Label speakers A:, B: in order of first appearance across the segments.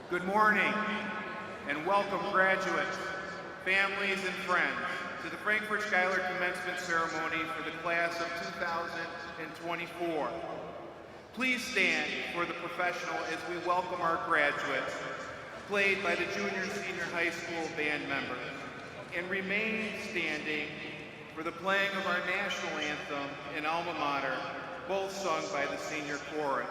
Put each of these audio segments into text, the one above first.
A: Good morning, and welcome graduates, families, and friends to the Frankfort-Schuyler Commencement Ceremony for the class of 2024. Please stand for the professional as we welcome our graduates, played by the junior and senior high school band members, and remain standing for the playing of our national anthem and alma mater, both sung by the senior chorus.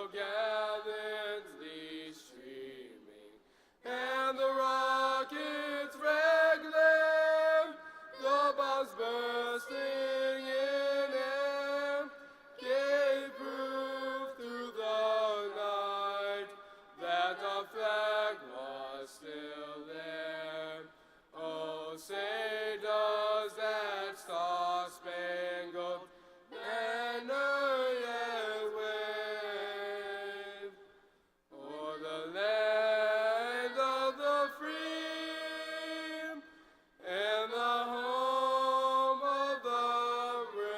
B: of Galilee streaming, and the rockets regular, the bombs bursting in air, gave proof through the night that the flag was still there. Oh, say does that star-spangled banner yet wave o'er the land of the free and the home of the brave.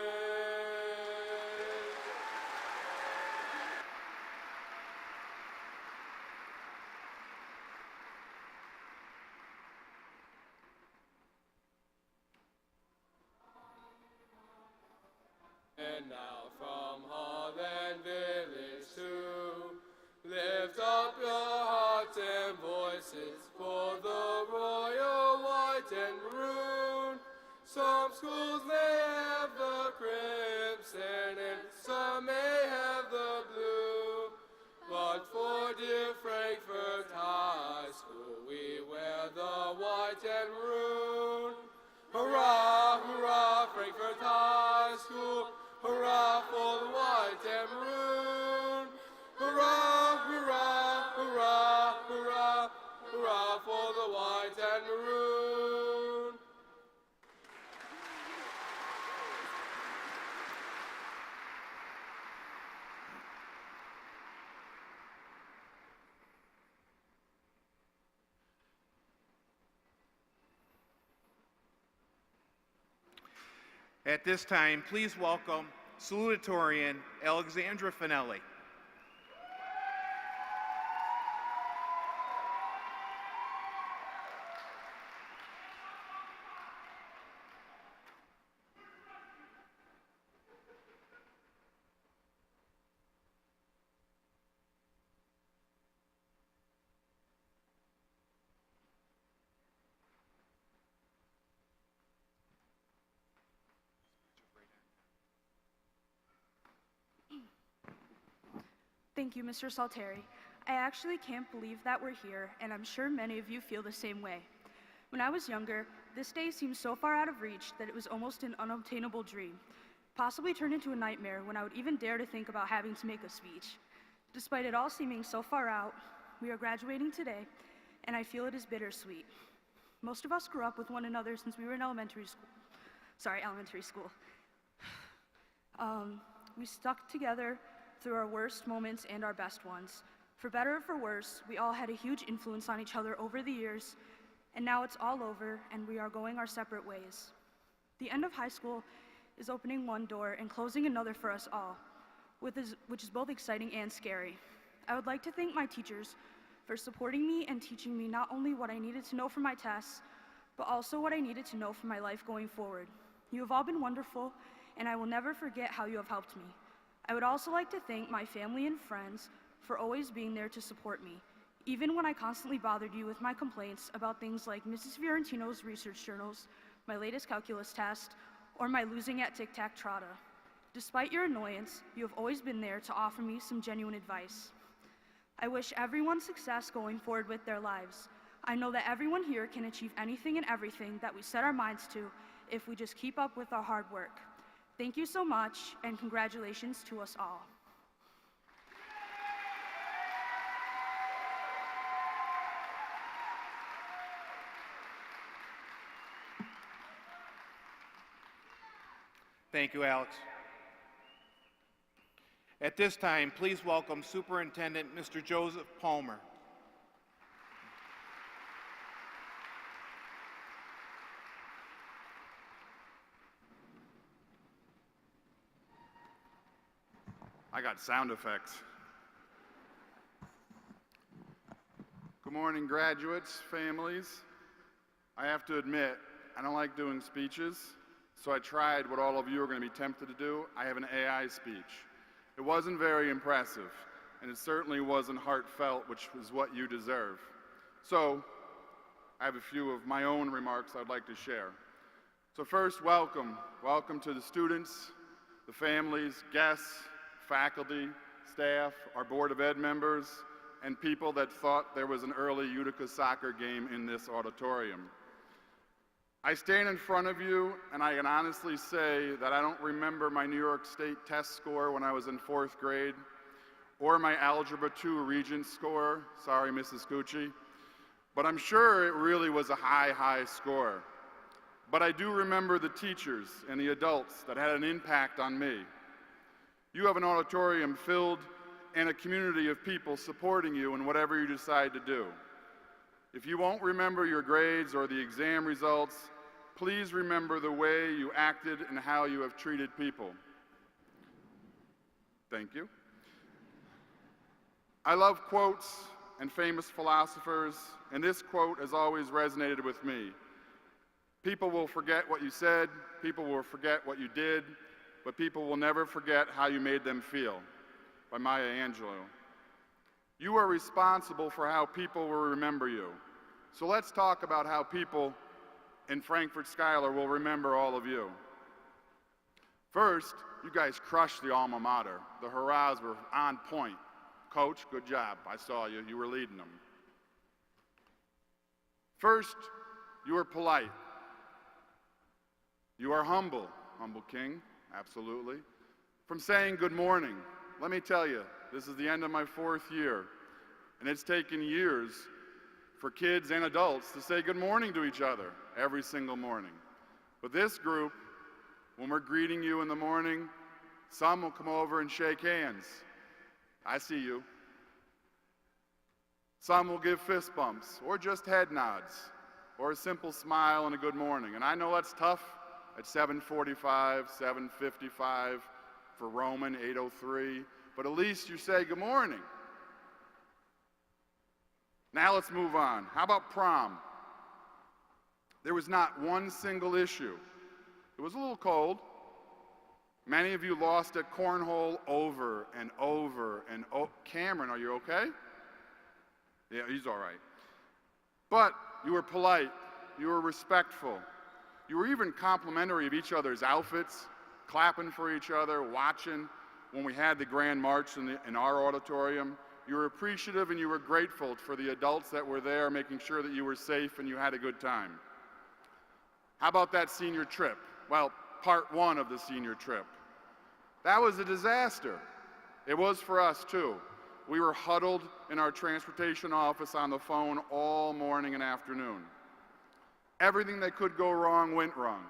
B: And now from Holland village to lift up your hearts and voices for the royal white and maroon. Some schools may have the crimson and some may have the blue, but for dear Frankfort High School we wear the white and maroon. Hurrah, hurrah, Frankfort High School, hurrah for the white and maroon. Hurrah, hurrah, hurrah, hurrah, hurrah for the white and maroon.
A: At this time, please welcome Salutatorian Alexandra Finelli.
C: Thank you, Mr. Salteri. I actually can't believe that we're here, and I'm sure many of you feel the same way. When I was younger, this day seemed so far out of reach that it was almost an unobtainable dream, possibly turned into a nightmare when I would even dare to think about having to make a speech. Despite it all seeming so far out, we are graduating today, and I feel it is bittersweet. Most of us grew up with one another since we were in elementary school. We stuck together through our worst moments and our best ones. For better or for worse, we all had a huge influence on each other over the years, and now it's all over and we are going our separate ways. The end of high school is opening one door and closing another for us all, which is both exciting and scary. I would like to thank my teachers for supporting me and teaching me not only what I needed to know for my tests, but also what I needed to know for my life going forward. You have all been wonderful, and I will never forget how you have helped me. I would also like to thank my family and friends for always being there to support me, even when I constantly bothered you with my complaints about things like Mrs. Fiorentino's research journals, my latest calculus test, or my losing at tic-tac-trotta. Despite your annoyance, you have always been there to offer me some genuine advice. I wish everyone success going forward with their lives. I know that everyone here can achieve anything and everything that we set our minds to if we just keep up with our hard work. Thank you so much, and congratulations to us all.
A: Thank you, Alex. At this time, please welcome Superintendent Mr. Joseph Palmer.
D: I got sound effects. Good morning, graduates, families. I have to admit, I don't like doing speeches, so I tried what all of you are going to be tempted to do. I have an AI speech. It wasn't very impressive, and it certainly wasn't heartfelt, which is what you deserve. So, I have a few of my own remarks I'd like to share. So first, welcome. Welcome to the students, the families, guests, faculty, staff, our Board of Ed members, and people that thought there was an early Utica soccer game in this auditorium. I stand in front of you and I can honestly say that I don't remember my New York State test score when I was in 4th grade, or my Algebra 2 Regent score, sorry Mrs. Cucci, but I'm sure it really was a high, high score. But I do remember the teachers and the adults that had an impact on me. You have an auditorium filled and a community of people supporting you in whatever you decide to do. If you won't remember your grades or the exam results, please remember the way you acted and how you have treated people. Thank you. I love quotes and famous philosophers, and this quote has always resonated with me. People will forget what you said, people will forget what you did, but people will never forget how you made them feel, by Maya Angelou. You are responsible for how people will remember you. So let's talk about how people in Frankfort-Schuyler will remember all of you. First, you guys crushed the alma mater. The hurrahs were on point. Coach, good job. I saw you. You were leading them. First, you were polite. You are humble, humble king, absolutely. From saying good morning, let me tell you, this is the end of my 4th year, and it's taken years for kids and adults to say good morning to each other every single morning. But this group, when we're greeting you in the morning, some will come over and shake hands. I see you. Some will give fist bumps, or just head nods, or a simple smile and a good morning. And I know that's tough at 7:45, 7:55, for Roman, 8:03, but at least you say good morning. Now let's move on. How about prom? There was not one single issue. It was a little cold. Many of you lost at cornhole over and over and over. Cameron, are you okay? Yeah, he's all right. But you were polite. You were respectful. You were even complimentary of each other's outfits, clapping for each other, watching when we had the grand march in our auditorium. You were appreciative and you were grateful for the adults that were there, making sure that you were safe and you had a good time. How about that senior trip? Well, part 1 of the senior trip. That was a disaster. It was for us too. We were huddled in our transportation office on the phone all morning and afternoon. Everything that could go wrong went wrong.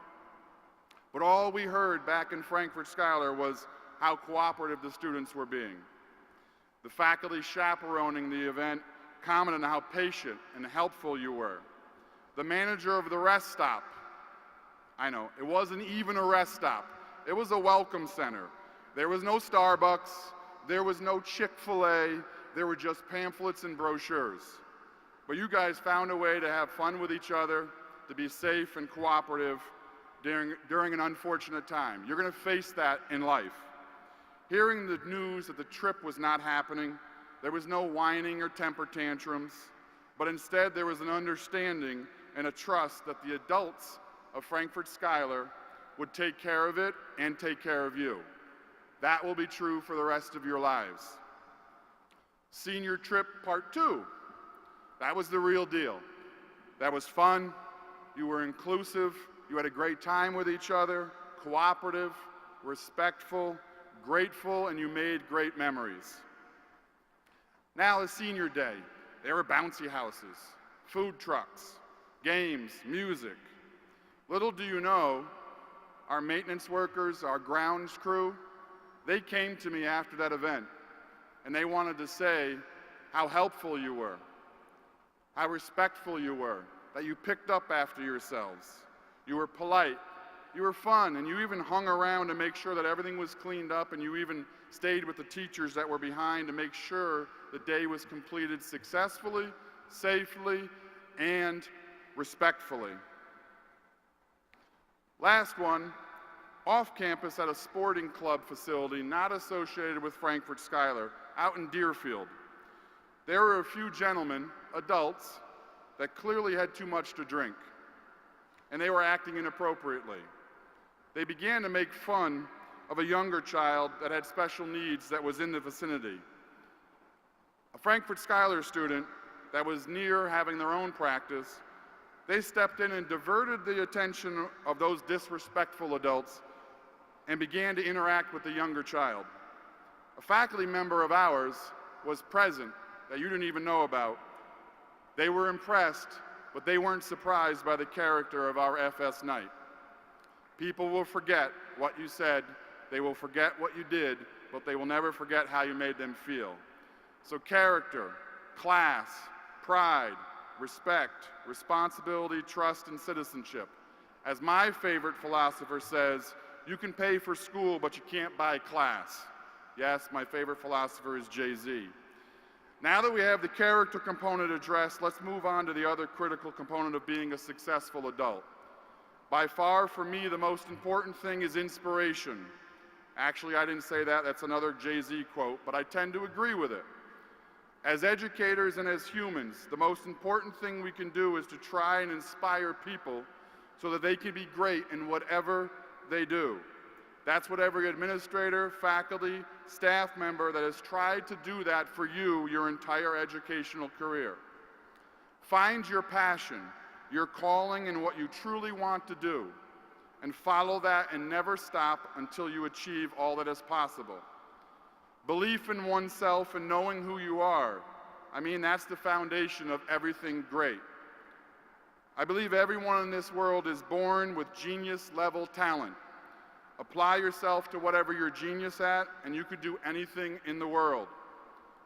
D: But all we heard back in Frankfort-Schuyler was how cooperative the students were being. The faculty chaperoning the event commented on how patient and helpful you were. The manager of the rest stop, I know, it wasn't even a rest stop. It was a welcome center. There was no Starbucks, there was no Chick-fil-A, there were just pamphlets and brochures. But you guys found a way to have fun with each other, to be safe and cooperative during an unfortunate time. You're going to face that in life. Hearing the news that the trip was not happening, there was no whining or temper tantrums, but instead there was an understanding and a trust that the adults of Frankfort-Schuyler would take care of it and take care of you. That will be true for the rest of your lives. Senior trip part 2. That was the real deal. That was fun. You were inclusive. You had a great time with each other, cooperative, respectful, grateful, and you made great memories. Now the senior day. There were bouncy houses, food trucks, games, music. Little do you know, our maintenance workers, our grounds crew, they came to me after that event, and they wanted to say how helpful you were, how respectful you were, that you picked up after yourselves. You were polite, you were fun, and you even hung around to make sure that everything was cleaned up, and you even stayed with the teachers that were behind to make sure the day was completed successfully, safely, and respectfully. Last one, off campus at a sporting club facility not associated with Frankfort-Schuyler, out in Deerfield. There were a few gentlemen, adults, that clearly had too much to drink, and they were acting inappropriately. They began to make fun of a younger child that had special needs that was in the vicinity. A Frankfort-Schuyler student that was near having their own practice, they stepped in and diverted the attention of those disrespectful adults and began to interact with the younger child. A faculty member of ours was present that you didn't even know about. They were impressed, but they weren't surprised by the character of our FS night. People will forget what you said, they will forget what you did, but they will never forget how you made them feel. So character, class, pride, respect, responsibility, trust, and citizenship. As my favorite philosopher says, you can pay for school, but you can't buy class. Yes, my favorite philosopher is Jay-Z. Now that we have the character component addressed, let's move on to the other critical component of being a successful adult. By far, for me, the most important thing is inspiration. Actually, I didn't say that, that's another Jay-Z quote, but I tend to agree with it. As educators and as humans, the most important thing we can do is to try and inspire people so that they can be great in whatever they do. That's what every administrator, faculty, staff member that has tried to do that for you your entire educational career. Find your passion, your calling, and what you truly want to do, and follow that and never stop until you achieve all that is possible. Belief in oneself and knowing who you are, that's the foundation of everything great. I believe everyone in this world is born with genius-level talent. Apply yourself to whatever you're genius at, and you could do anything in the world.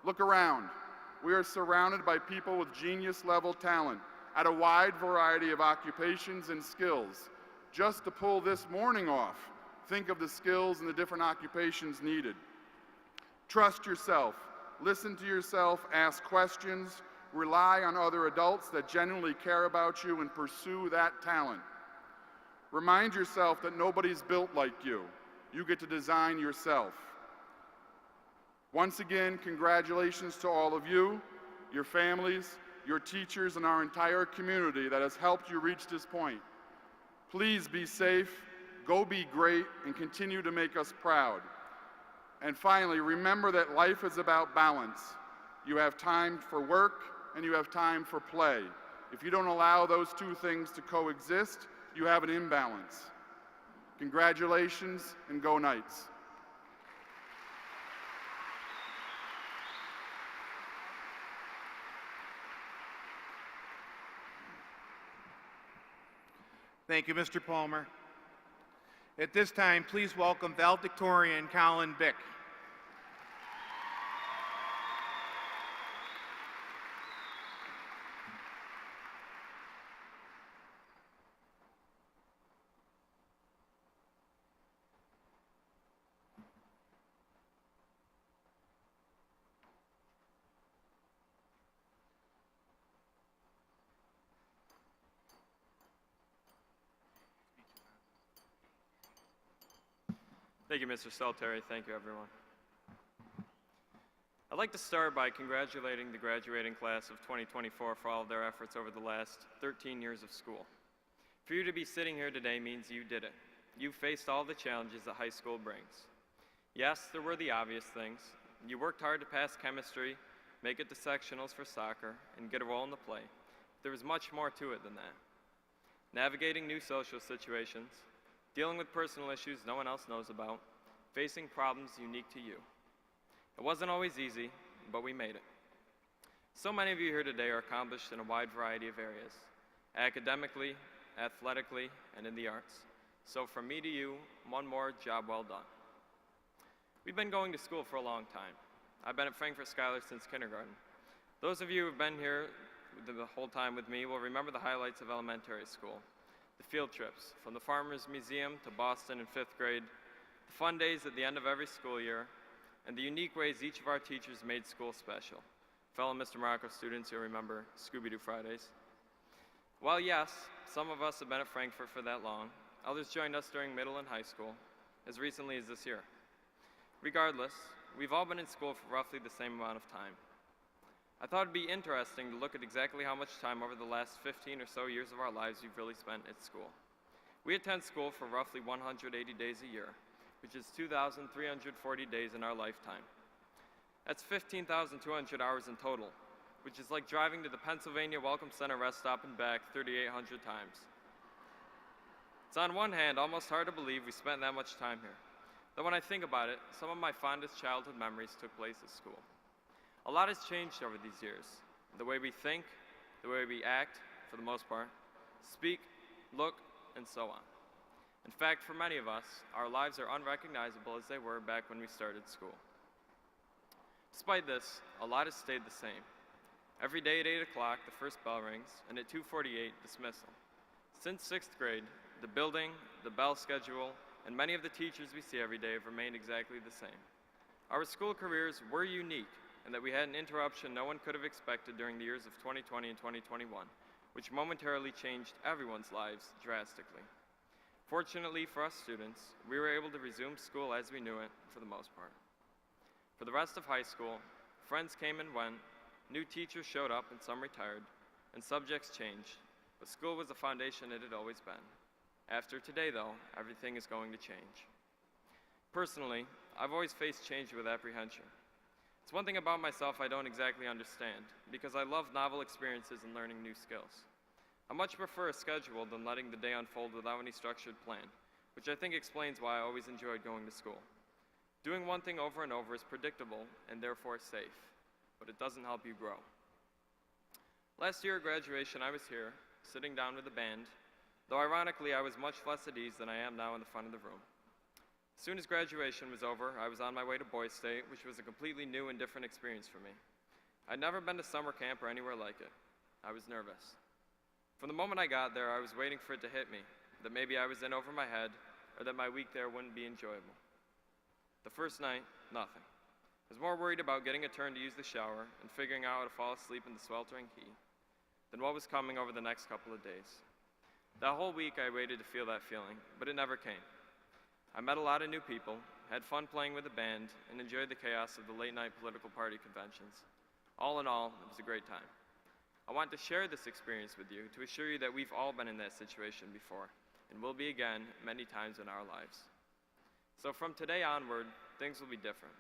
D: Look around. We are surrounded by people with genius-level talent at a wide variety of occupations and skills. Just to pull this morning off, think of the skills and the different occupations needed. Trust yourself, listen to yourself, ask questions, rely on other adults that genuinely care about you, and pursue that talent. Remind yourself that nobody's built like you. You get to design yourself. Once again, congratulations to all of you, your families, your teachers, and our entire community that has helped you reach this point. Please be safe, go be great, and continue to make us proud. And finally, remember that life is about balance. You have time for work and you have time for play. If you don't allow those two things to coexist, you have an imbalance. Congratulations and go Knights.
A: Thank you, Mr. Palmer. At this time, please welcome Valedictorian Colin Bick.
E: Thank you, Mr. Salutatorian. Thank you, everyone. I'd like to start by congratulating the graduating class of 2024 for all of their efforts over the last 13 years of school. For you to be sitting here today means you did it. You faced all the challenges that high school brings. Yes, there were the obvious things. You worked hard to pass chemistry, make it to sectionals for soccer, and get a role in the play. There was much more to it than that. Navigating new social situations, dealing with personal issues no one else knows about, facing problems unique to you. It wasn't always easy, but we made it. So many of you here today are accomplished in a wide variety of areas, academically, athletically, and in the arts. So from me to you, one more job well done. We've been going to school for a long time. I've been at Frankfort-Schuyler since kindergarten. Those of you who've been here the whole time with me will remember the highlights of elementary school. The field trips, from the Farmers Museum to Boston in 5th grade, the fun days at the end of every school year, and the unique ways each of our teachers made school special. Fellow Mr. Morocco students, you'll remember Scooby-Doo Fridays. While yes, some of us have been at Frankfort for that long, others joined us during middle and high school, as recently as this year. Regardless, we've all been in school for roughly the same amount of time. I thought it'd be interesting to look at exactly how much time over the last 15 or so years of our lives we've really spent at school. We attend school for roughly 180 days a year, which is 2,340 days in our lifetime. That's 15,200 hours in total, which is like driving to the Pennsylvania Welcome Center rest stop and back 3,800 times. It's on one hand almost hard to believe we spent that much time here. Though when I think about it, some of my fondest childhood memories took place at school. A lot has changed over these years. The way we think, the way we act, for the most part, speak, look, and so on. In fact, for many of us, our lives are unrecognizable as they were back when we started school. Despite this, a lot has stayed the same. Every day at 8 o'clock, the first bell rings, and at 2:48, dismissal. Since 6th grade, the building, the bell schedule, and many of the teachers we see every day have remained exactly the same. Our school careers were unique in that we had an interruption no one could have expected during the years of 2020 and 2021, which momentarily changed everyone's lives drastically. Fortunately for us students, we were able to resume school as we knew it for the most part. For the rest of high school, friends came and went, new teachers showed up and some retired, and subjects changed, but school was the foundation it had always been. After today, though, everything is going to change. Personally, I've always faced change with apprehension. It's one thing about myself I don't exactly understand, because I love novel experiences and learning new skills. I much prefer a schedule than letting the day unfold without any structured plan, which I think explains why I always enjoyed going to school. Doing one thing over and over is predictable and therefore safe, but it doesn't help you grow. Last year at graduation, I was here, sitting down with the band, though ironically I was much less at ease than I am now in the front of the room. As soon as graduation was over, I was on my way to Boys State, which was a completely new and different experience for me. I'd never been to summer camp or anywhere like it. I was nervous. From the moment I got there, I was waiting for it to hit me, that maybe I was in over my head, or that my week there wouldn't be enjoyable. The first night, nothing. I was more worried about getting a turn to use the shower and figuring out how to fall asleep in the sweltering heat than what was coming over the next couple of days. That whole week I waited to feel that feeling, but it never came. I met a lot of new people, had fun playing with the band, and enjoyed the chaos of the late-night political party conventions. All in all, it was a great time. I want to share this experience with you to assure you that we've all been in that situation before, and will be again many times in our lives. So from today onward, things will be different.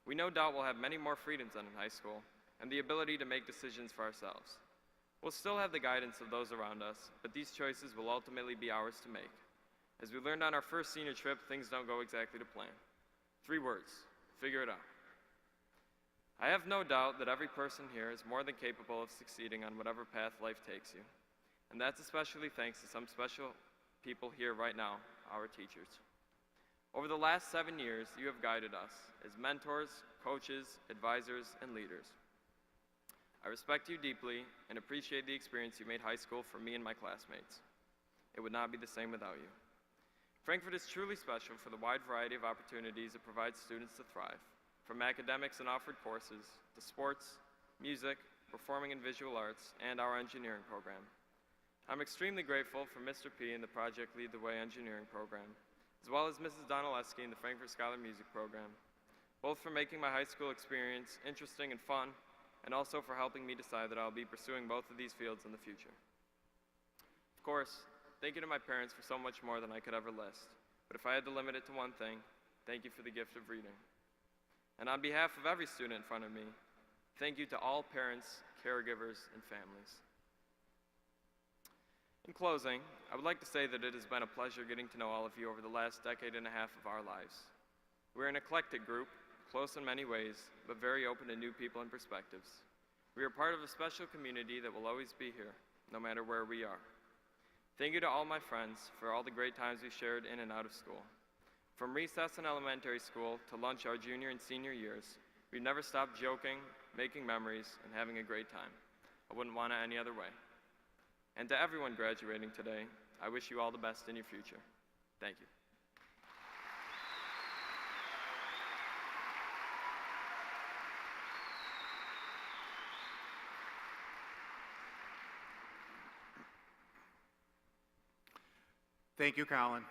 E: We no doubt will have many more freedoms than in high school, and the ability to make decisions for ourselves. We'll still have the guidance of those around us, but these choices will ultimately be ours to make. As we learned on our first senior trip, things don't go exactly to plan. 3 words: figure it out. I have no doubt that every person here is more than capable of succeeding on whatever path life takes you, and that's especially thanks to some special people here right now, our teachers. Over the last 7 years, you have guided us as mentors, coaches, advisors, and leaders. I respect you deeply and appreciate the experience you made high school for me and my classmates. It would not be the same without you. Frankfort is truly special for the wide variety of opportunities it provides students to thrive, from academics and offered courses to sports, music, performing and visual arts, and our engineering program. I'm extremely grateful for Mr. P in the Project Lead the Way engineering program, as well as Mrs. Donaleski in the Frankfort-Schuyler music program, both for making my high school experience interesting and fun, and also for helping me decide that I'll be pursuing both of these fields in the future. Of course, thank you to my parents for so much more than I could ever list, but if I had to limit it to one thing, thank you for the gift of reading. And on behalf of every student in front of me, thank you to all parents, caregivers, and families. In closing, I would like to say that it has been a pleasure getting to know all of you over the last decade and a half of our lives. We're an eclectic group, close in many ways, but very open to new people and perspectives. We are part of a special community that will always be here, no matter where we are. Thank you to all my friends for all the great times we shared in and out of school. From recess in elementary school to lunch our junior and senior years, we've never stopped joking, making memories, and having a great time. I wouldn't want it any other way. And to everyone graduating today, I wish you all the best in your future. Thank you.
A: Thank you, Colin.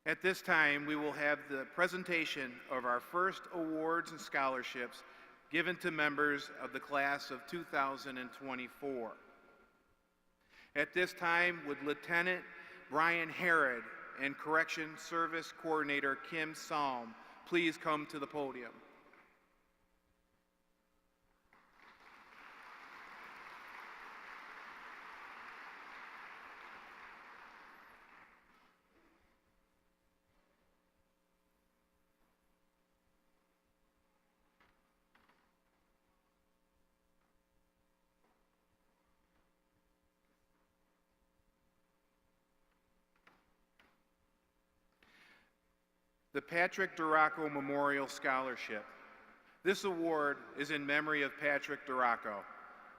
A: At this time, we will have the presentation of our first awards and scholarships given to members of the class of 2024. At this time, would Lieutenant Brian Herod and Correction Service Coordinator Kim Salm please come to the podium? The Patrick Duraco Memorial Scholarship. This award is in memory of Patrick Duraco,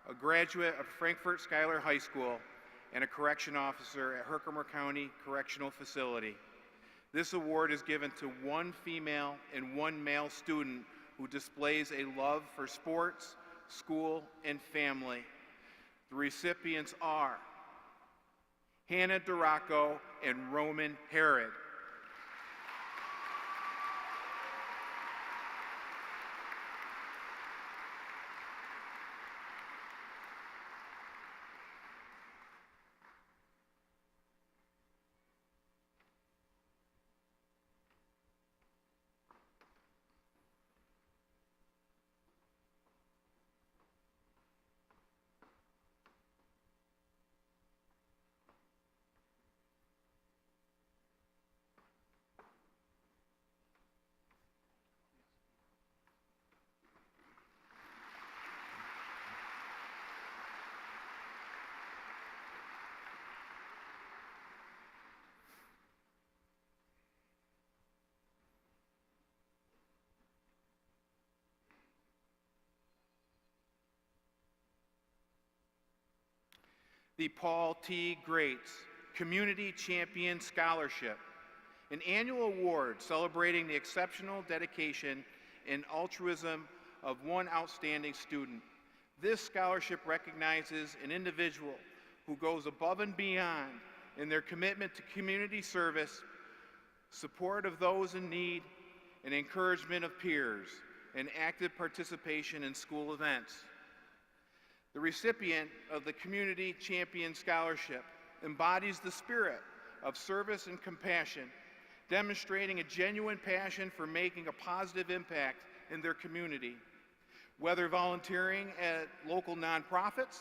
A: a graduate of Frankfort-Schuyler High School and a correction officer at Herkimer County Correctional Facility. This award is given to one female and one male student who displays a love for sports, school, and family. The recipients are Hannah Duraco and Roman Herod. The Paul T. Greats Community Champion Scholarship, an annual award celebrating the exceptional dedication and altruism of one outstanding student. This scholarship recognizes an individual who goes above and beyond in their commitment to community service, support of those in need, and encouragement of peers, and active participation in school events. The recipient of the Community Champion Scholarship embodies the spirit of service and compassion, demonstrating a genuine passion for making a positive impact in their community. Whether volunteering at local nonprofits,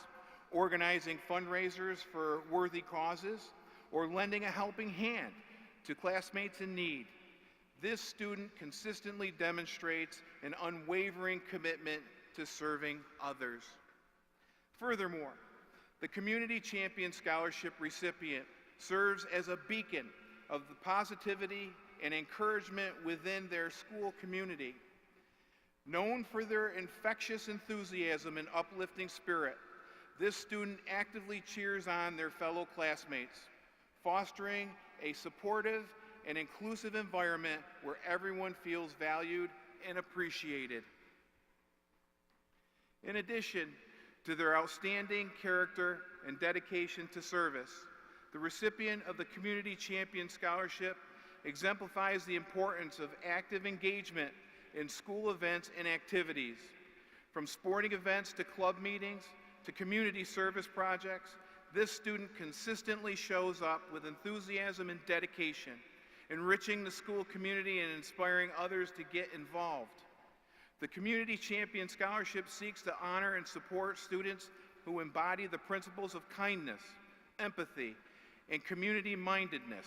A: organizing fundraisers for worthy causes, or lending a helping hand to classmates in need, this student consistently demonstrates an unwavering commitment to serving others. Furthermore, the Community Champion Scholarship recipient serves as a beacon of the positivity and encouragement within their school community. Known for their infectious enthusiasm and uplifting spirit, this student actively cheers on their fellow classmates, fostering a supportive and inclusive environment where everyone feels valued and appreciated. In addition to their outstanding character and dedication to service, the recipient of the Community Champion Scholarship exemplifies the importance of active engagement in school events and activities. From sporting events to club meetings to community service projects, this student consistently shows up with enthusiasm and dedication, enriching the school community and inspiring others to get involved. The Community Champion Scholarship seeks to honor and support students who embody the principles of kindness, empathy, and community-mindedness.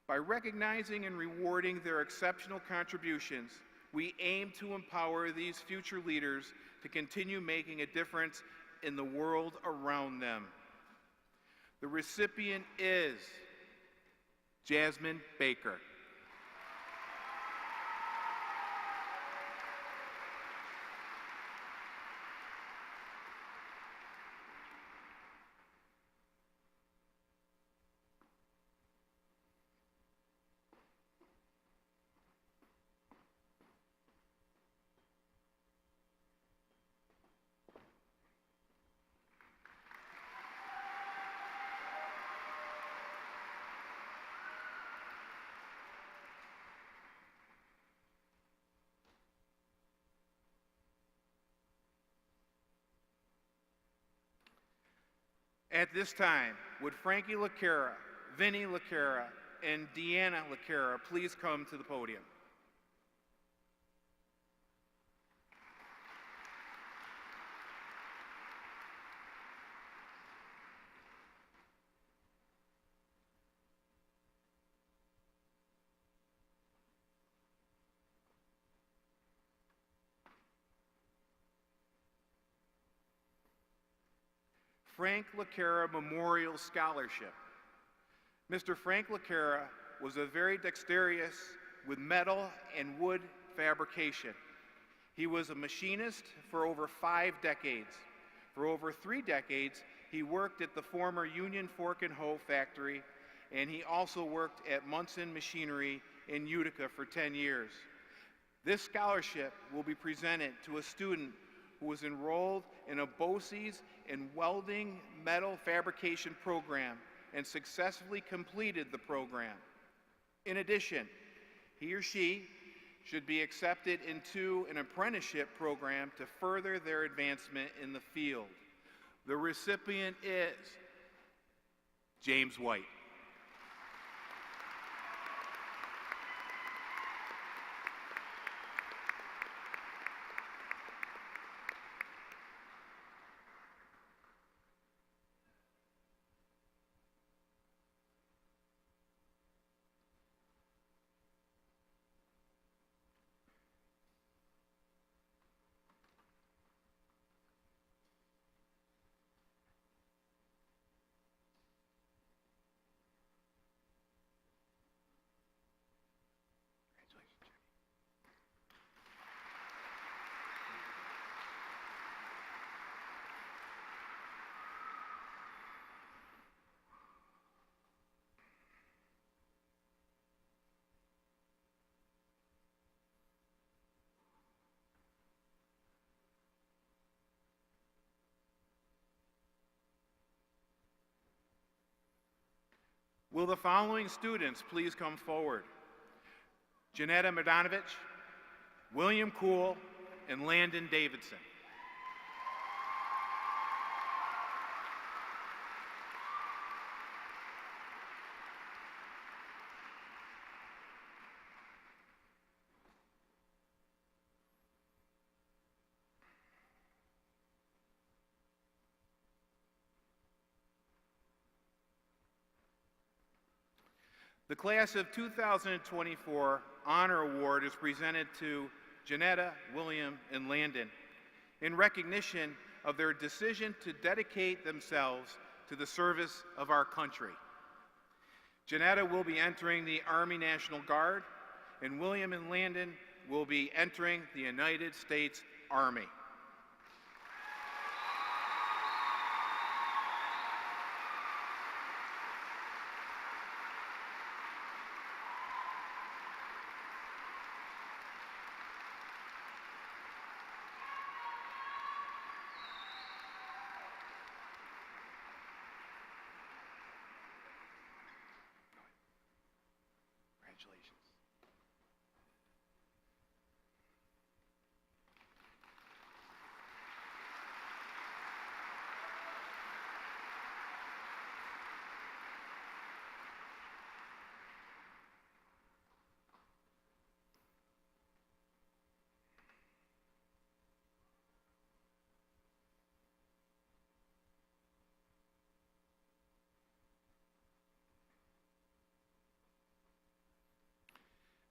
A: By recognizing and rewarding their exceptional contributions, we aim to empower these future leaders to continue making a difference in the world around them. The recipient is Jasmine Baker. At this time, would Frankie LaCara, Vinnie LaCara, and Deanna LaCara please come to the podium? Frank LaCara Memorial Scholarship. Mr. Frank LaCara was a very dexterous with metal and wood fabrication. He was a machinist for over 5 decades. For over 3 decades, he worked at the former Union Fork and Hoe factory, and he also worked at Munson Machinery in Utica for 10 years. This scholarship will be presented to a student who was enrolled in a BOCES and welding metal fabrication program and successfully completed the program. In addition, he or she should be accepted into an apprenticeship program to further their advancement in the field. The recipient is James White. Will the following students please come forward? Janetta Madanovich, William Kuhl, and Landon Davidson. The class of 2024 Honor Award is presented to Janetta, William, and Landon in recognition of their decision to dedicate themselves to the service of our country. Janetta will be entering the Army National Guard, and William and Landon will be entering the United States Army. Congratulations.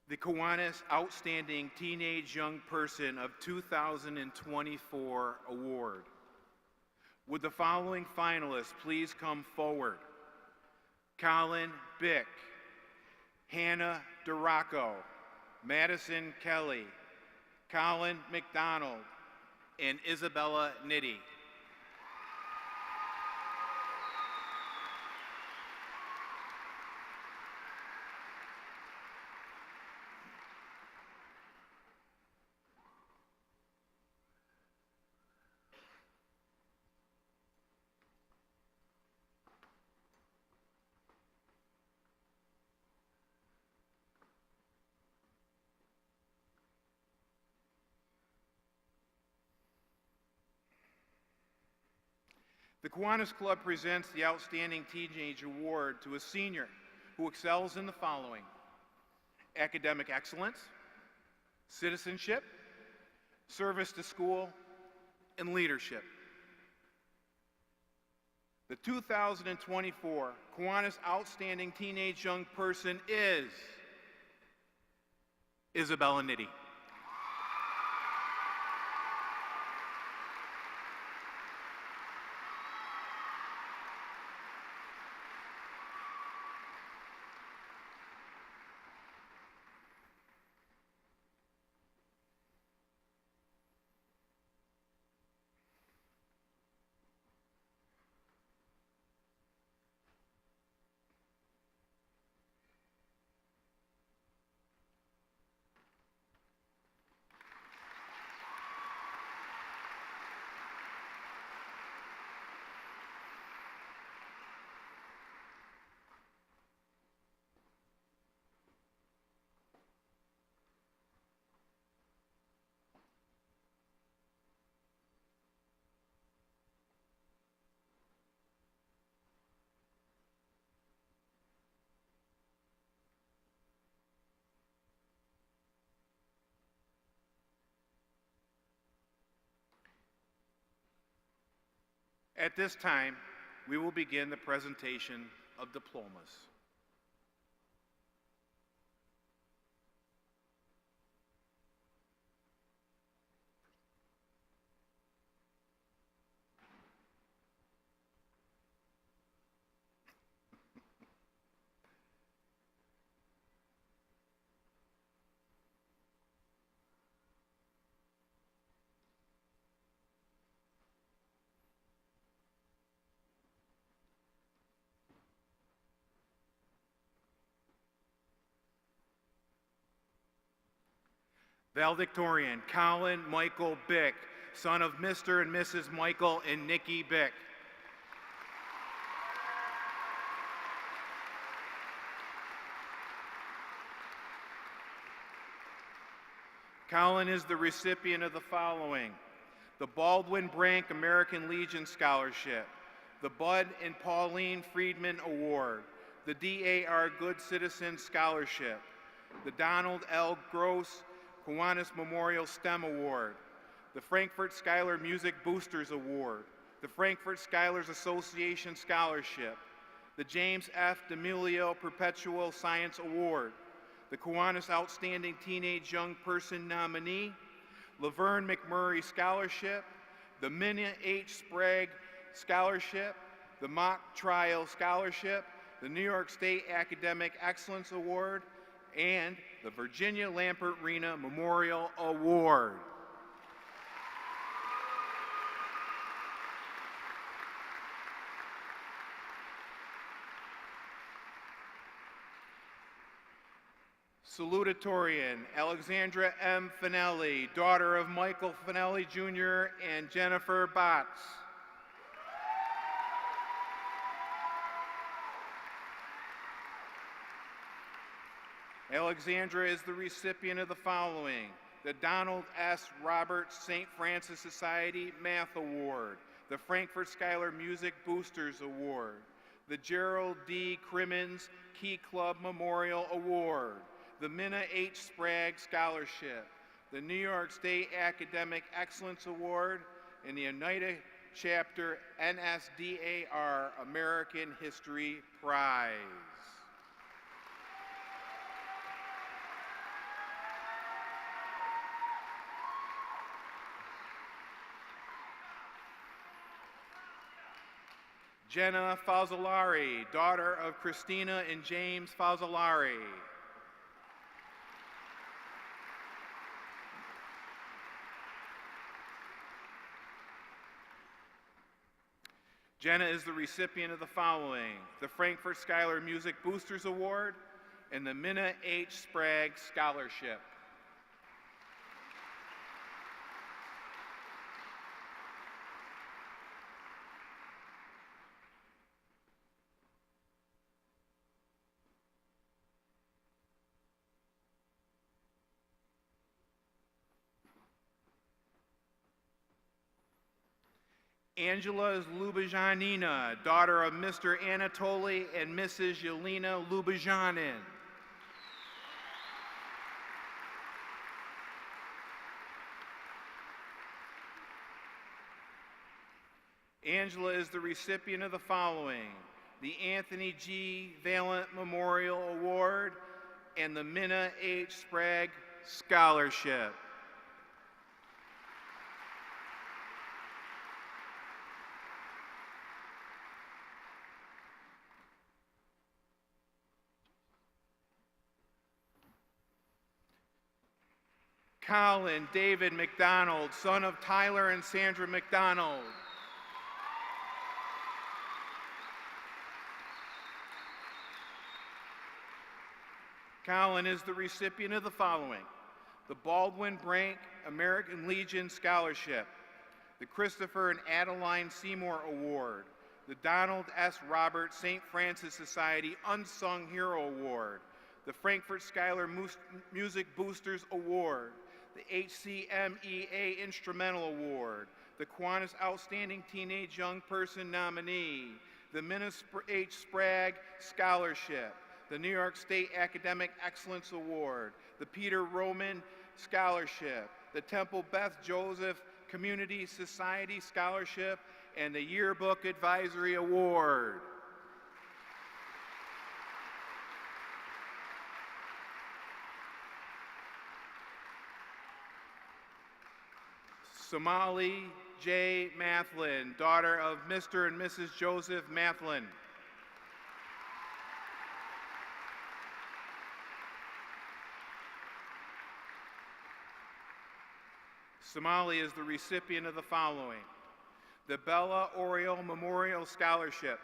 A: The Kiwanis Outstanding Teenage Young Person of 2024 Award. Would the following finalists please come forward? Colin Bick, Hannah Duraco, Madison Kelly, Colin McDonald, and Isabella Nitty. The Kiwanis Club presents the Outstanding Teenage Award to a senior who excels in the following: academic excellence, citizenship, service to school, and leadership. The 2024 Kiwanis Outstanding Teenage Young Person is Isabella Nitty. At this time, we will begin the presentation of diplomas. Valedictorian, Colin Michael Bick, son of Mr. and Mrs. Michael and Nikki Bick. Colin is the recipient of the following: the Baldwin Brank American Legion Scholarship, the Bud and Pauline Friedman Award, the D.A.R. Good Citizen Scholarship, the Donald L. Gross Kiwanis Memorial STEM Award, the Frankfort-Schuyler Music Boosters Award, the Frankfort-Schuyler Association Scholarship, the James F. D'Amelio Perpetual Science Award, the Kiwanis Outstanding Teenage Young Person Nominee, Laverne McMurray Scholarship, the Minna H. Sprague Scholarship, the Mock Trial Scholarship, the New York State Academic Excellence Award, and the Virginia Lampert-Rena Memorial Award. Salutatorian, Alexandra M. Finelli, daughter of Michael Finelli Jr. and Jennifer Botts. Alexandra is the recipient of the following: the Donald S. Roberts St. Francis Society Math Award, the Frankfort-Schuyler Music Boosters Award, the Gerald D. Crimmins Key Club Memorial Award, the Minna H. Sprague Scholarship, the New York State Academic Excellence Award, and the Oneida Chapter NSDAR American History Prize. Jenna Fazzolari, daughter of Christina and James Fazzolari. Jenna is the recipient of the following: the Frankfort-Schuyler Music Boosters Award and the Minna H. Sprague Scholarship. Angela Lubajanina, daughter of Mr. Anatoly and Mrs. Yelena Lubajanin. Angela is the recipient of the following: the Anthony G. Valent Memorial Award and the Minna H. Sprague Scholarship. Colin David McDonald, son of Tyler and Sandra McDonald. Colin is the recipient of the following: the Baldwin Brank American Legion Scholarship, the Christopher and Adeline Seymour Award, the Donald S. Robert St. Francis Society Unsung Hero Award, the Frankfort-Schuyler Music Boosters Award, the HCMEA Instrumental Award, the Kiwanis Outstanding Teenage Young Person Nominee, the Minna H. Sprague Scholarship, the New York State Academic Excellence Award, the Peter Roman Scholarship, the Temple Beth Joseph Community Society Scholarship, and the Yearbook Advisory Award. Somali J. Mathlin, daughter of Mr. and Mrs. Joseph Mathlin. Somali is the recipient of the following: the Bella Oriole Memorial Scholarship,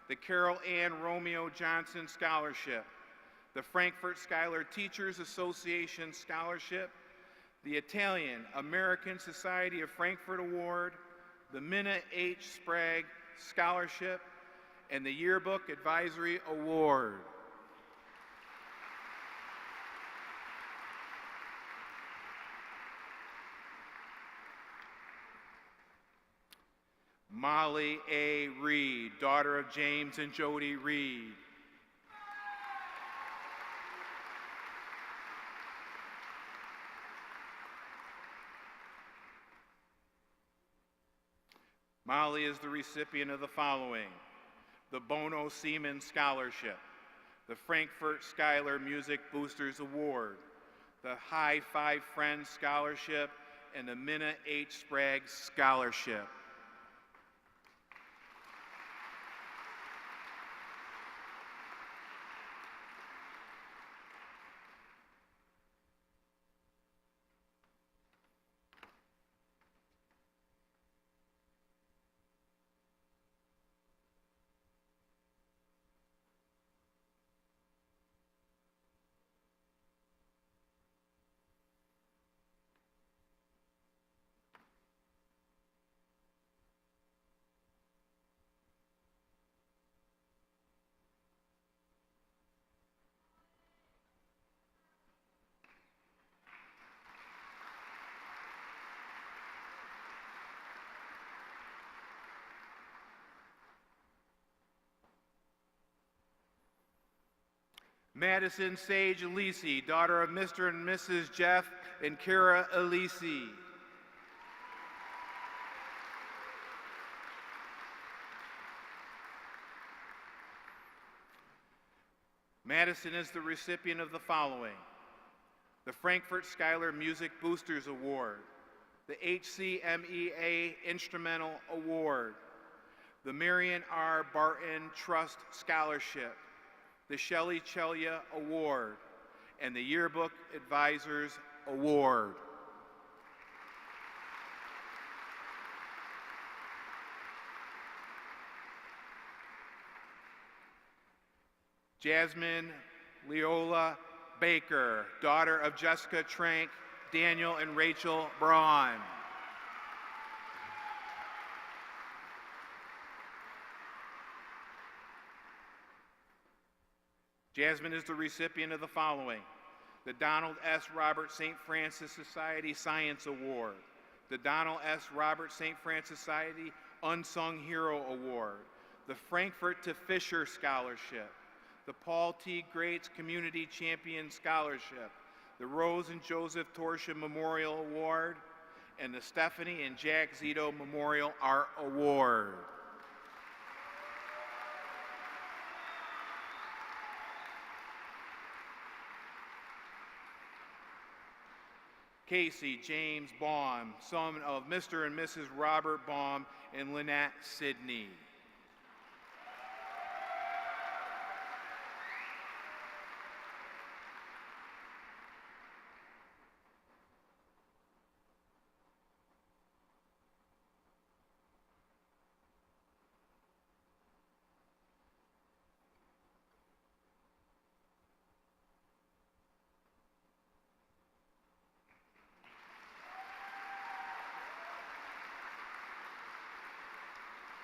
A: the Carol Ann Romeo Johnson Scholarship, the Frankfort-Schuyler Teachers Association Scholarship, the Italian American Society of Frankfurt Award, the Minna H. Sprague Scholarship, and the Yearbook Advisory Award. Molly A. Reed, daughter of James and Jody Reed. Molly is the recipient of the following: the Bono Seaman Scholarship, the Frankfort-Schuyler Music Boosters Award, the High Five Friends Scholarship, and the Minna H. Sprague Scholarship. Madison Sage Alisi, daughter of Mr. and Mrs. Jeff and Kara Alisi. Madison is the recipient of the following: the Frankfort-Schuyler Music Boosters Award, the HCMEA Instrumental Award, the Marion R. Barton Trust Scholarship, the Shelley Chelia Award, and the Yearbook Advisors Award. Jasmine Leola Baker, daughter of Jessica Trank, Daniel and Rachel Braun. Jasmine is the recipient of the following: the Donald S. Robert St. Francis Society Science Award, the Donald S. Robert St. Francis Society Unsung Hero Award, the Frankfurt to Fisher Scholarship, the Paul T. Grates Community Champion Scholarship, the Rose and Joseph Torsha Memorial Award, and the Stephanie and Jack Zito Memorial Art Award. Casey James Baum, son of Mr. and Mrs. Robert Baum and Lynette Sidney.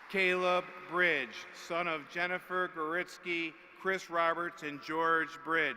A: Caleb Bridge, son of Jennifer Goritsky, Chris Roberts, and George Bridge.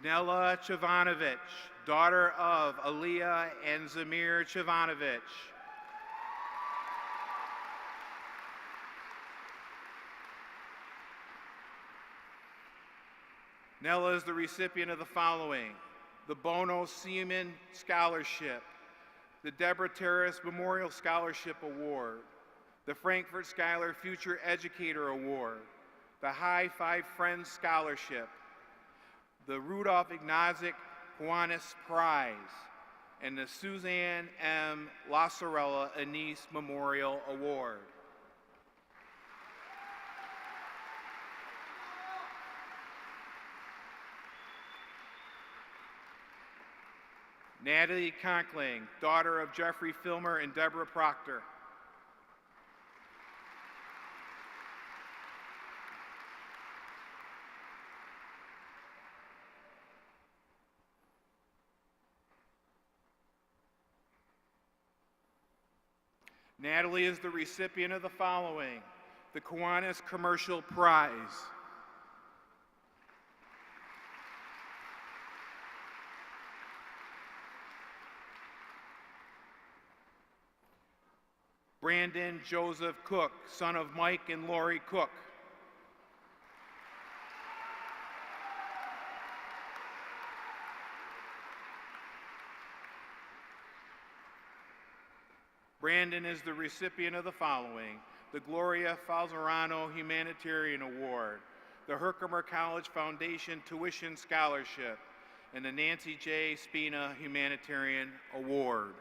A: Nella Chivanovich, daughter of Aliyah and Zamir Chivanovich. Nella is the recipient of the following: the Bono Seaman Scholarship, the Deborah Terrace Memorial Scholarship Award, the Frankfort-Schuyler Future Educator Award, the High Five Friends Scholarship, the Rudolph Ignazik Kiwanis Prize, and the Suzanne M. Lasorella Anise Memorial Award. Natalie Conkling, daughter of Jeffrey Filmer and Deborah Proctor. Natalie is the recipient of the following: the Kiwanis Commercial Prize, Brandon Joseph Cook, son of Mike and Lori Cook. Brandon is the recipient of the following: the Gloria Falzerano Humanitarian Award, the Herkimer College Foundation Tuition Scholarship, and the Nancy J. Spina Humanitarian Award.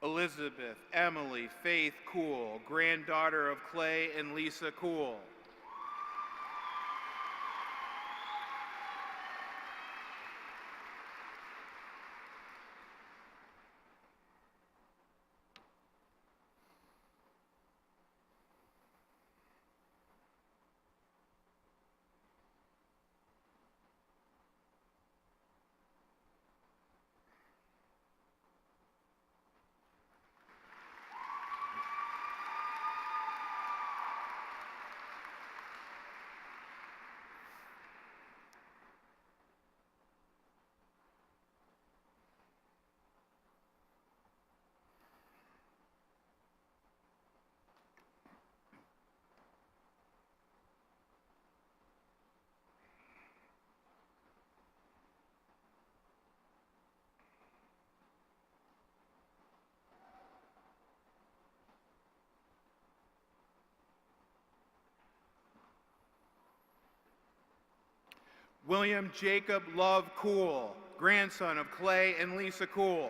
A: Elizabeth Emily Faith Cool, granddaughter of Clay and Lisa Cool. William Jacob Love Cool, grandson of Clay and Lisa Cool.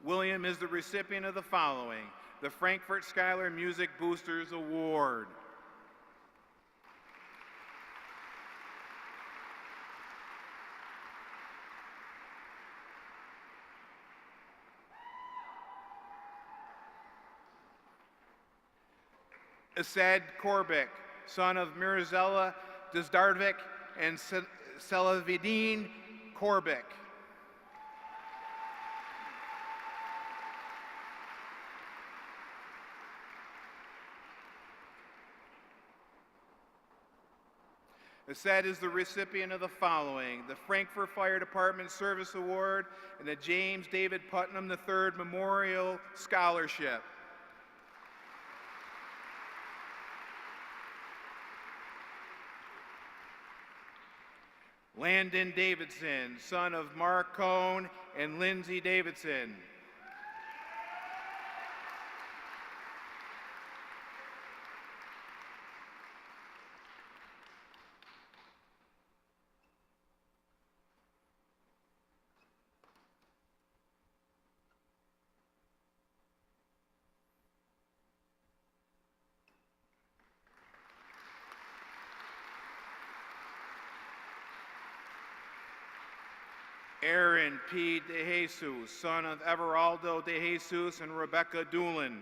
A: William is the recipient of the following: the Frankfort-Schuyler Music Boosters Award. Asad Korbek, son of Mirzella Dezdarvik and Selavidin Korbek. Asad is the recipient of the following: the Frankfort Fire Department Service Award and the James David Putnam III Memorial Scholarship. Landon Davidson, son of Mark Cohn and Lindsay Davidson. Aaron P. De Jesus, son of Everaldo De Jesus and Rebecca Doolin.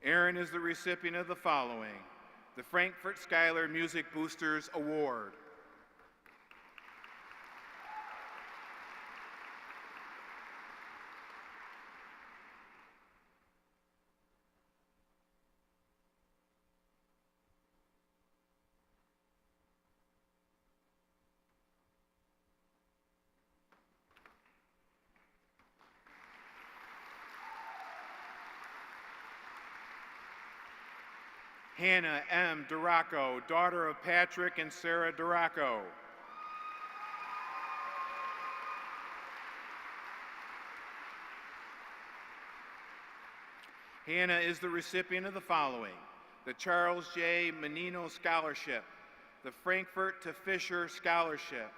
A: Aaron is the recipient of the following: the Frankfort-Schuyler Music Boosters Award. Hannah M. Duraco, daughter of Patrick and Sarah Duraco. Hannah is the recipient of the following: the Charles J. Menino Scholarship, the Frankfurt to Fisher Scholarship,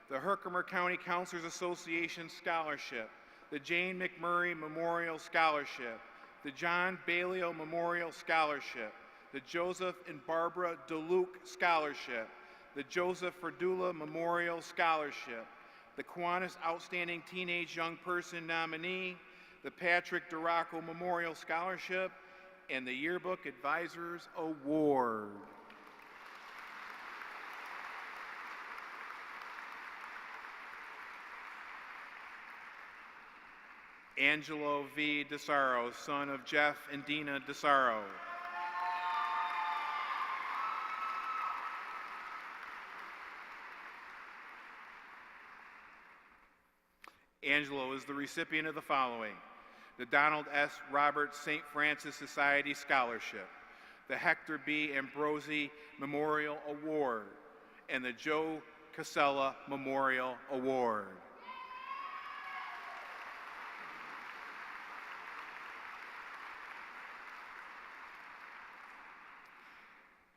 A: the Herkimer County Counselors Association Scholarship, the Jane McMurray Memorial Scholarship, the John Balliol Memorial Scholarship, the Joseph and Barbara DeLuke Scholarship, the Joseph Ferdula Memorial Scholarship, the Kiwanis Outstanding Teenage Young Person Nominee, the Patrick Duraco Memorial Scholarship, and the Yearbook Advisors Award. Angelo V. DeSaro, son of Jeff and Dina DeSaro. Angelo is the recipient of the following: the Donald S. Roberts St. Francis Society Scholarship, the Hector B. Ambrosi Memorial Award, and the Joe Casella Memorial Award.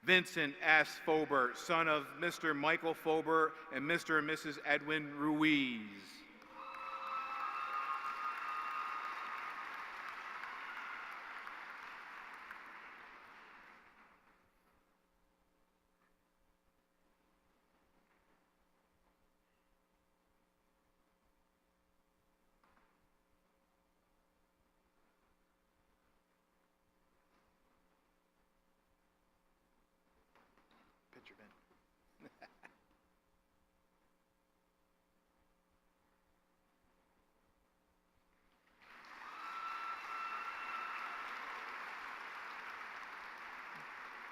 A: Vincent S. Fobert, son of Mr. Michael Fobert and Mr. and Mrs. Edwin Ruiz. Picture bin.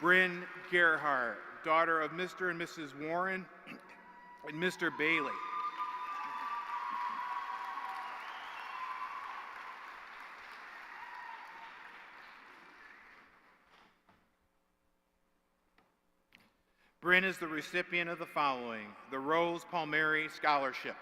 A: Bryn Gerhardt, daughter of Mr. and Mrs. Warren and Mr. Bailey. Bryn is the recipient of the following: the Rose Palmieri Scholarship.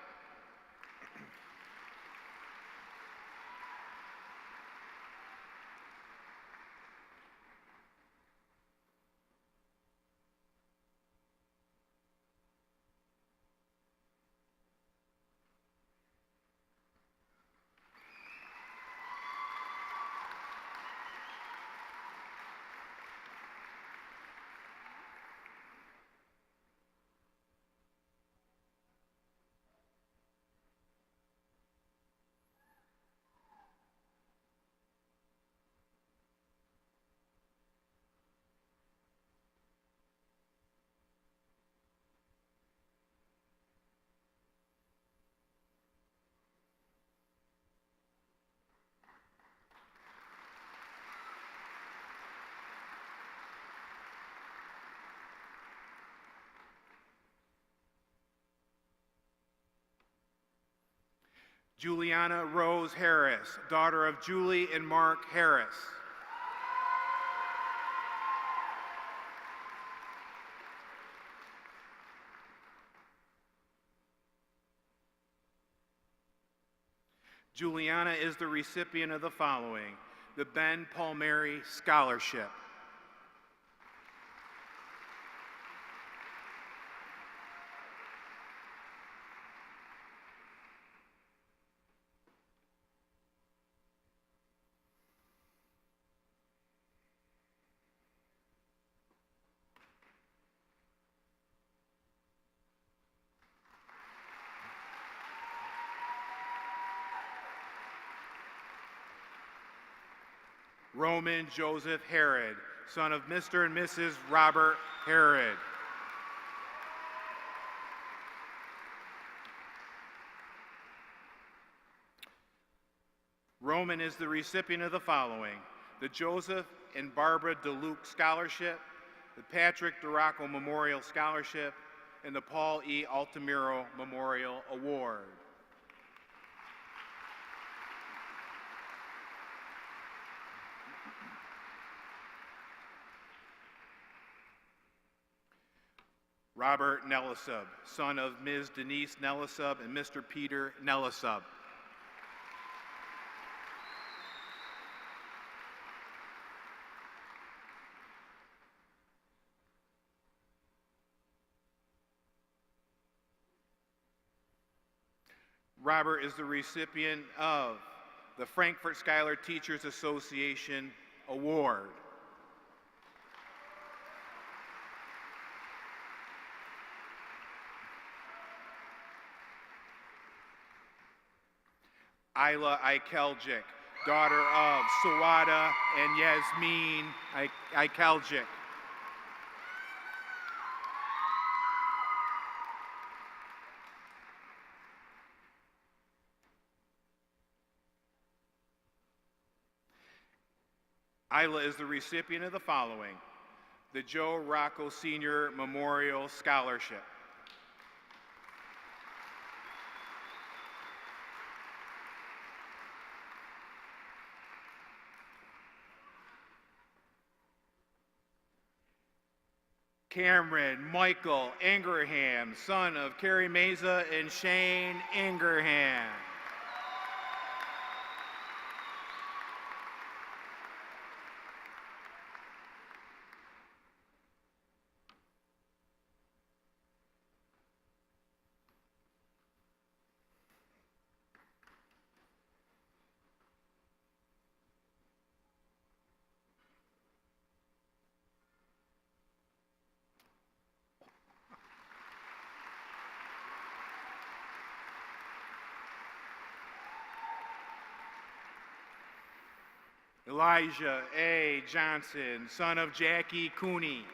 A: Juliana Rose Harris, daughter of Julie and Mark Harris. Juliana is the recipient of the following: the Ben Palmieri Scholarship. Roman Joseph Herod, son of Mr. and Mrs. Robert Herod. Roman is the recipient of the following: the Joseph and Barbara DeLuke Scholarship, the Patrick DeRocco Memorial Scholarship, and the Paul E. Altamiro Memorial Award. Robert Nellisub, son of Ms. Denise Nellisub and Mr. Peter Nellisub. Robert is the recipient of the Frankfort-Schuyler Teachers Association Award. Isla Ikeljic, daughter of Sawada and Yasmin Ikeljic. Isla is the recipient of the following: the Joe Rocco Senior Memorial Scholarship. Cameron Michael Ingraham, son of Carrie Meza and Shane Ingraham. Elijah A. Johnson, son of Jackie Cooney.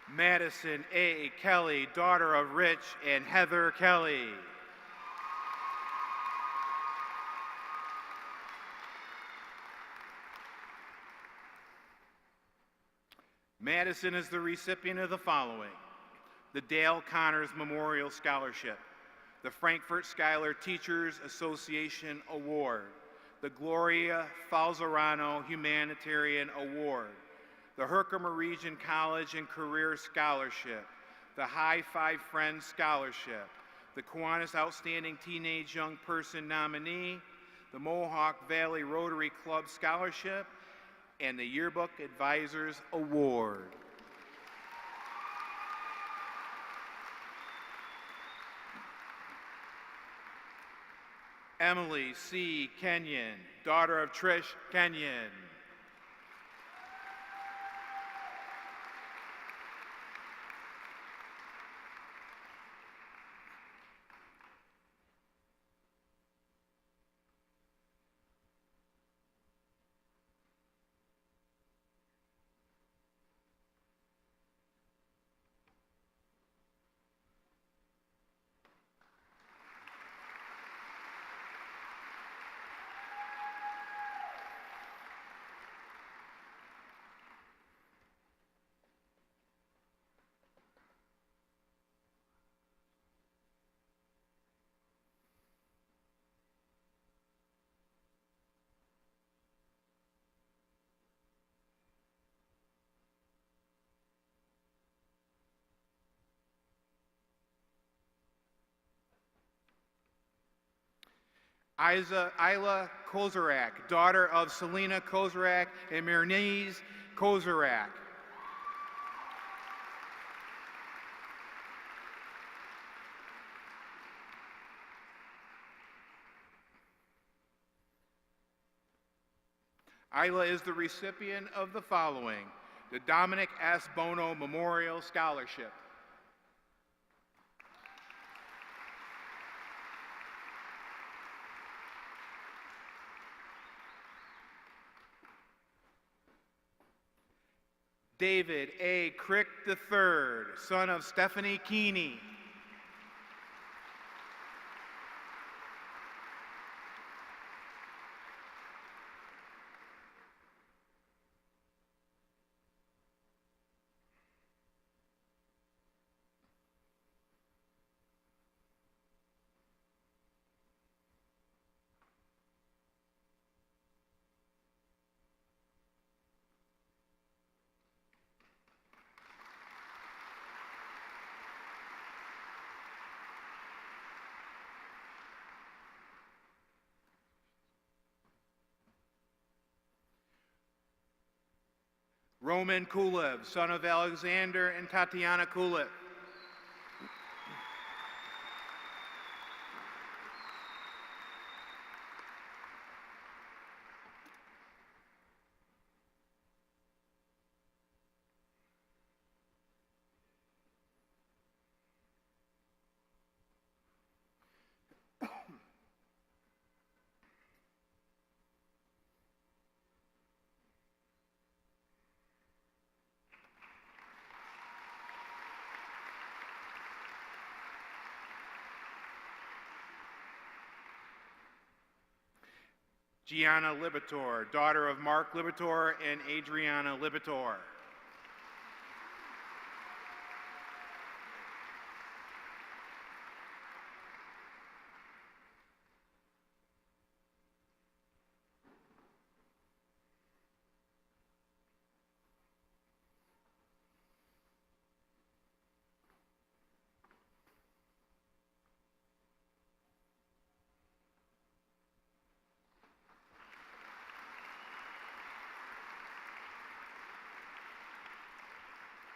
A: Madison A. Kelly, daughter of Rich and Heather Kelly. Madison is the recipient of the following: the Dale Connors Memorial Scholarship, the Frankfort-Schuyler Teachers Association Award, the Gloria Falzarano Humanitarian Award, the Herkimer Region College and Career Scholarship, the High Five Friends Scholarship, the Kiwanis Outstanding Teenage Young Person Nominee, the Mohawk Valley Rotary Club Scholarship, and the Yearbook Advisors Award. Emily C. Kenyon, daughter of Trish Kenyon. Isla Kozarak, daughter of Selena Kozarak and Mirniz Kozarak. Isla is the recipient of the following: the Dominic S. Bono Memorial Scholarship. David A. Crick III, son of Stephanie Keeney. Roman Kulev, son of Alexander and Tatiana Kulev. Gianna Libator, daughter of Mark Libator and Adriana Libator.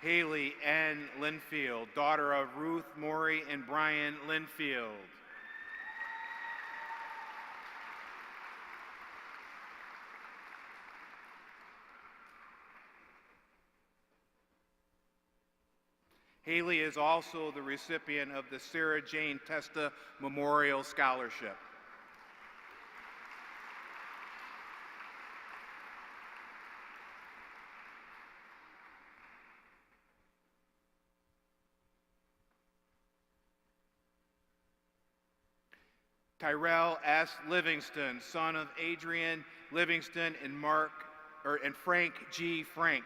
A: Haley N. Linfield, daughter of Ruth Maury and Brian Linfield. Haley is also the recipient of the Sarah Jane Testa Memorial Scholarship. Tyrell S. Livingston, son of Adrian Livingston and Frank G. Frank.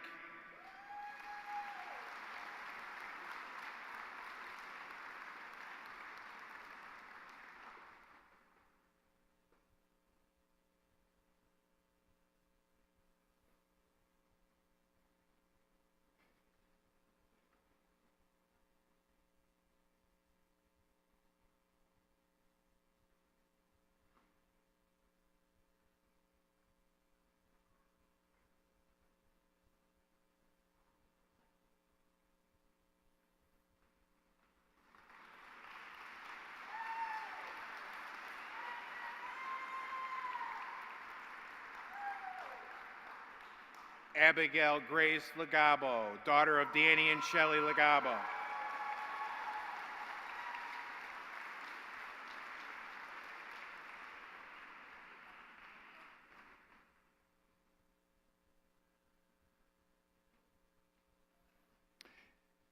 A: Abigail Grace Legabo, daughter of Danny and Shelley Legabo.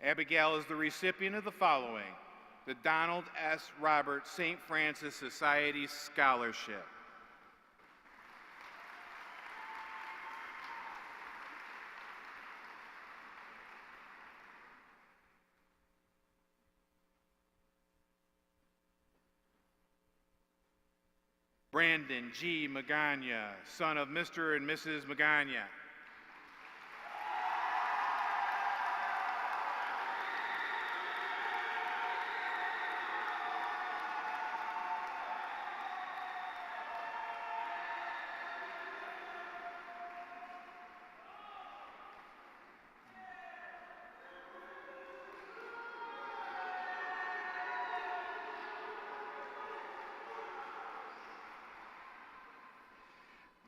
A: Abigail is the recipient of the following: the Donald S. Robert St. Francis Society Scholarship. Brandon G. Magana, son of Mr. and Mrs. Magana.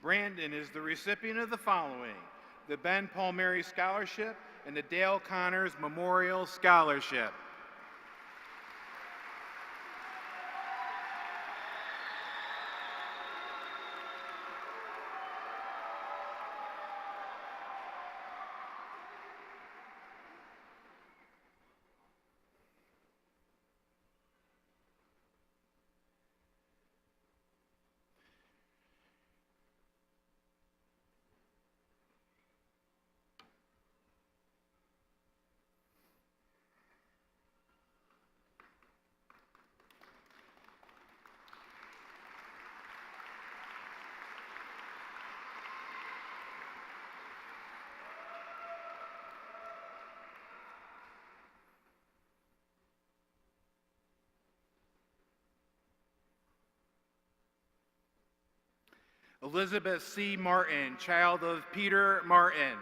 A: Brandon is the recipient of the following: the Ben Palmieri Scholarship and the Dale Connors Memorial Scholarship. Elizabeth C. Martin, child of Peter Martin.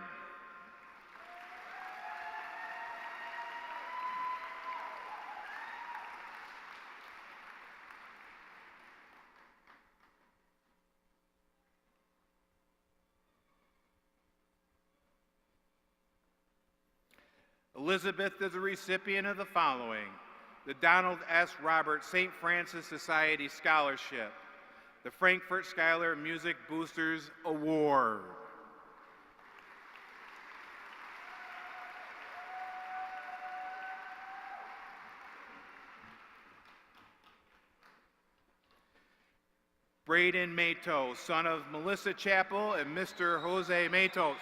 A: Elizabeth is a recipient of the following: the Donald S. Robert St. Francis Society Scholarship, the Frankfort-Schuyler Music Boosters Award. Braden Matos, son of Melissa Chappell and Mr. Jose Matos.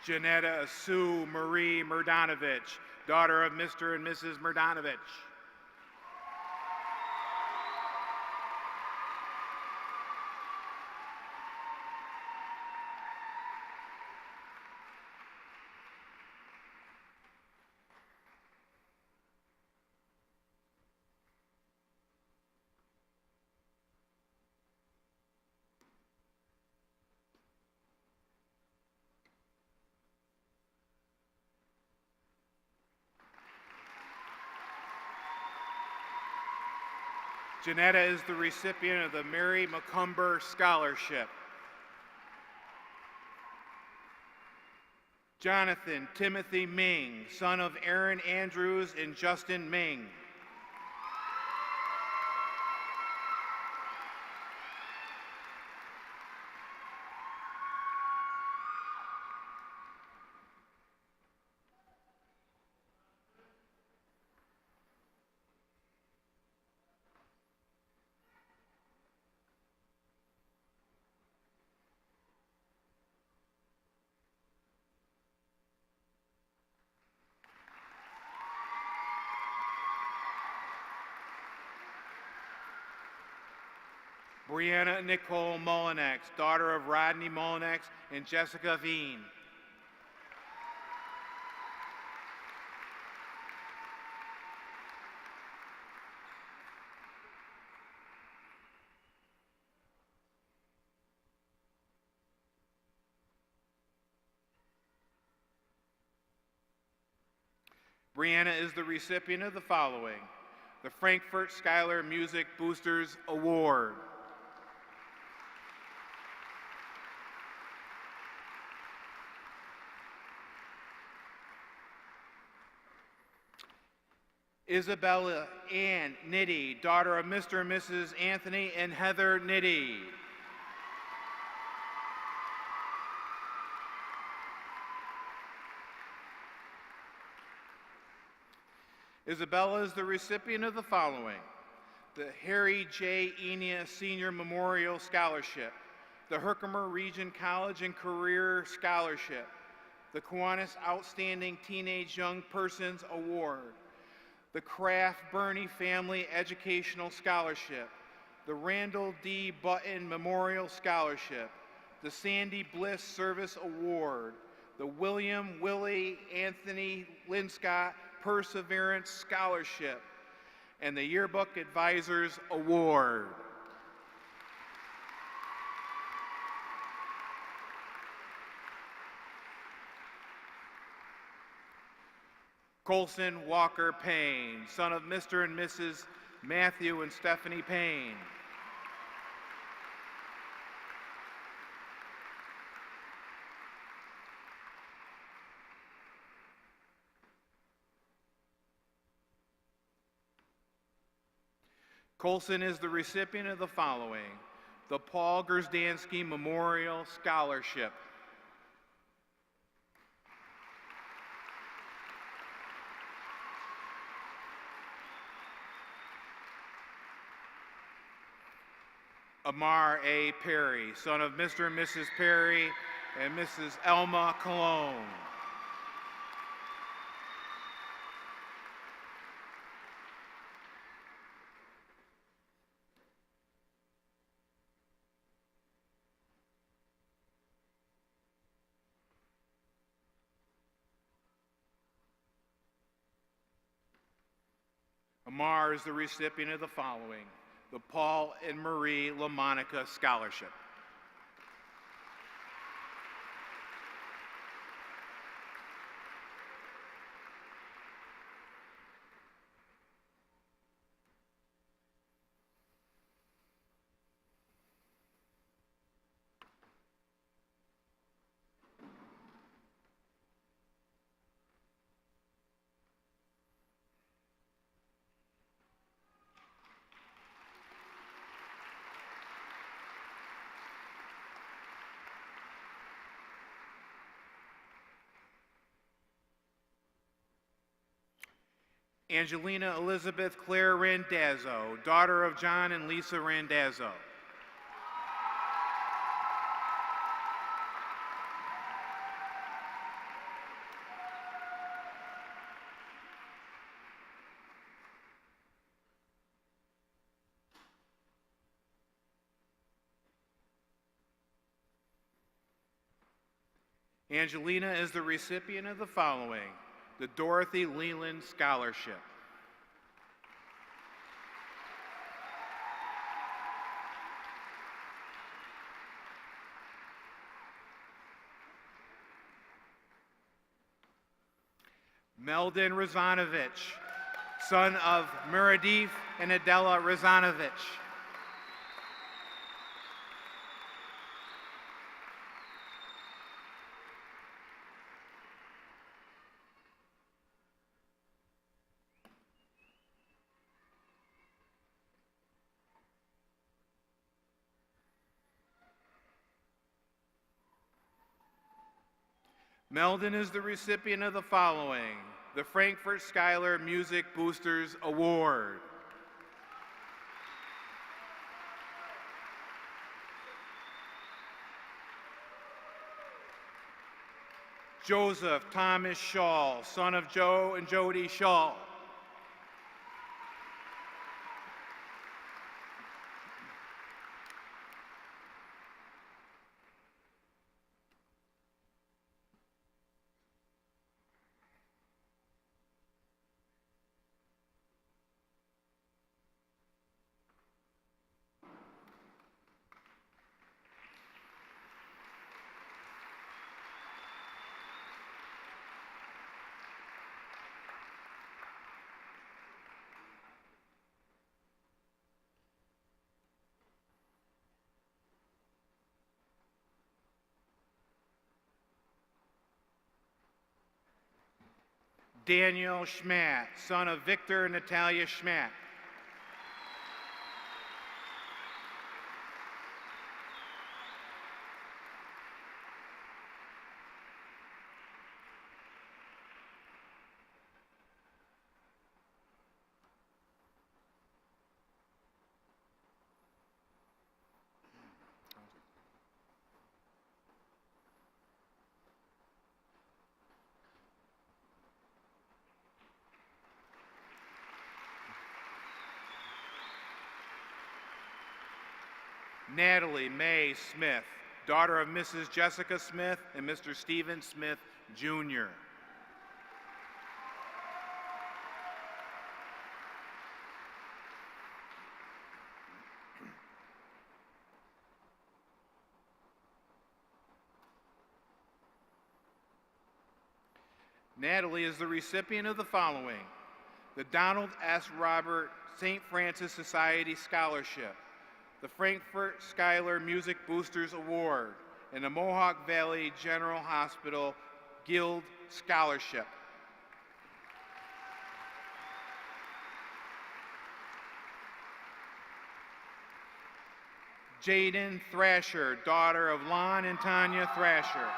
A: Janetta Sue Marie Murdanovich, daughter of Mr. and Mrs. Murdanovich. Janetta is the recipient of the Mary McCumber Scholarship. Jonathan Timothy Ming, son of Aaron Andrews and Justin Ming. Brianna Nicole Mullinex, daughter of Rodney Mullinex and Jessica Veen. Brianna is the recipient of the following: the Frankfort-Schuyler Music Boosters Award. Isabella Ann Nitty, daughter of Mr. and Mrs. Anthony and Heather Nitty. Isabella is the recipient of the following: the Harry J. Enia Senior Memorial Scholarship, the Herkimer Region College and Career Scholarship, the Kiwanis Outstanding Teenage Young Persons Award, the Kraft Burney Family Educational Scholarship, the Randall D. Button Memorial Scholarship, the Sandy Bliss Service Award, the William Willie Anthony Linscott Perseverance Scholarship, and the Yearbook Advisors Award. Colson Walker Payne, son of Mr. and Mrs. Matthew and Stephanie Payne. Colson is the recipient of the following: the Paul Gersdansky Memorial Scholarship, Amar A. Perry, son of Mr. and Mrs. Perry and Mrs. Elma Cologne. Amar is the recipient of the following: the Paul and Marie LaMonica Scholarship. Angelina Elizabeth Claire Randazzo, daughter of John and Lisa Randazzo. Angelina is the recipient of the following: the Dorothy Leland Scholarship. Meldon Razanovich, son of Muradif and Adela Razanovich. Meldon is the recipient of the following: the Frankfort-Schuyler Music Boosters Award. Joseph Thomas Shaw, son of Joe and Jody Shaw. Daniel Schmatt, son of Victor and Natalia Schmatt. Natalie Mae Smith, daughter of Mrs. Jessica Smith and Mr. Stephen Smith, Jr. Natalie is the recipient of the following: the Donald S. Robert St. Francis Society Scholarship, the Frankfort-Schuyler Music Boosters Award, and the Mohawk Valley General Hospital Guild Scholarship. Jaden Thrasher, daughter of Lon and Tanya Thrasher.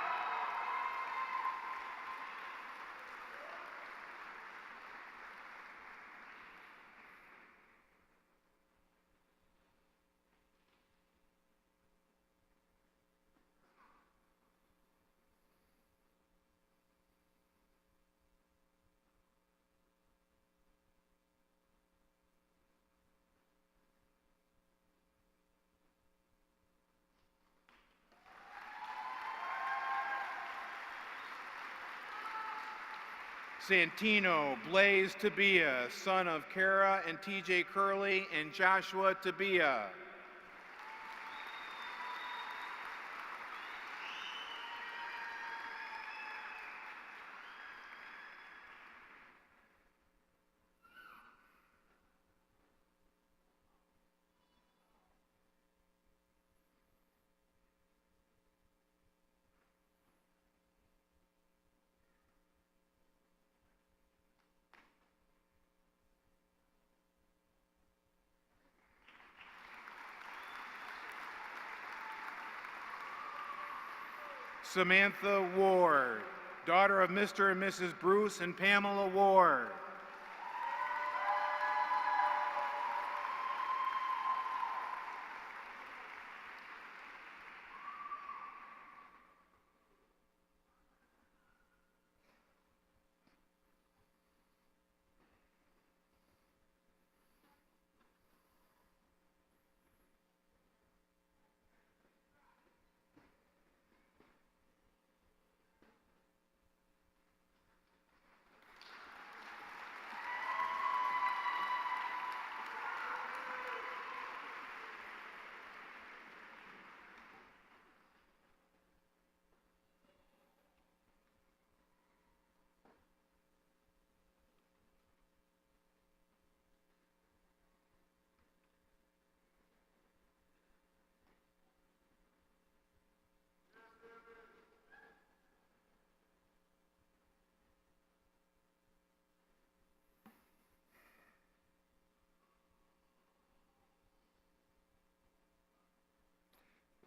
A: Santino Blaze Tabia, son of Kara and TJ Curley and Joshua Tabia. Samantha Ward, daughter of Mr. and Mrs. Bruce and Pamela Ward.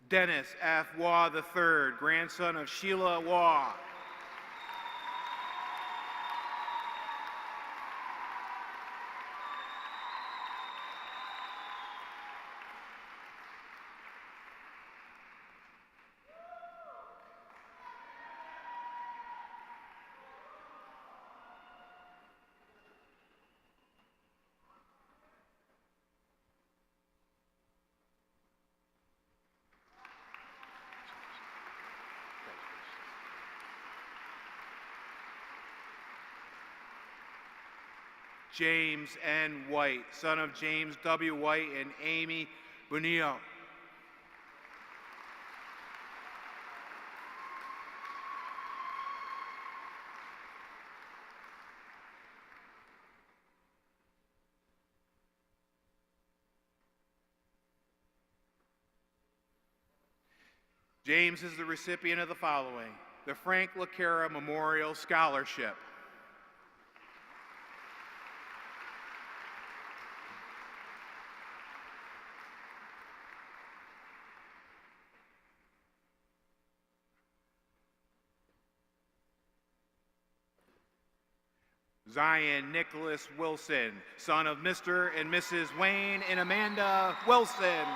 A: Dennis F. Waugh III, grandson of Sheila Waugh. James N. White, son of James W. White and Amy Bonillo. James is the recipient of the following: the Frank LaCara Memorial Scholarship. Zion Nicholas Wilson, son of Mr. and Mrs. Wayne and Amanda Wilson.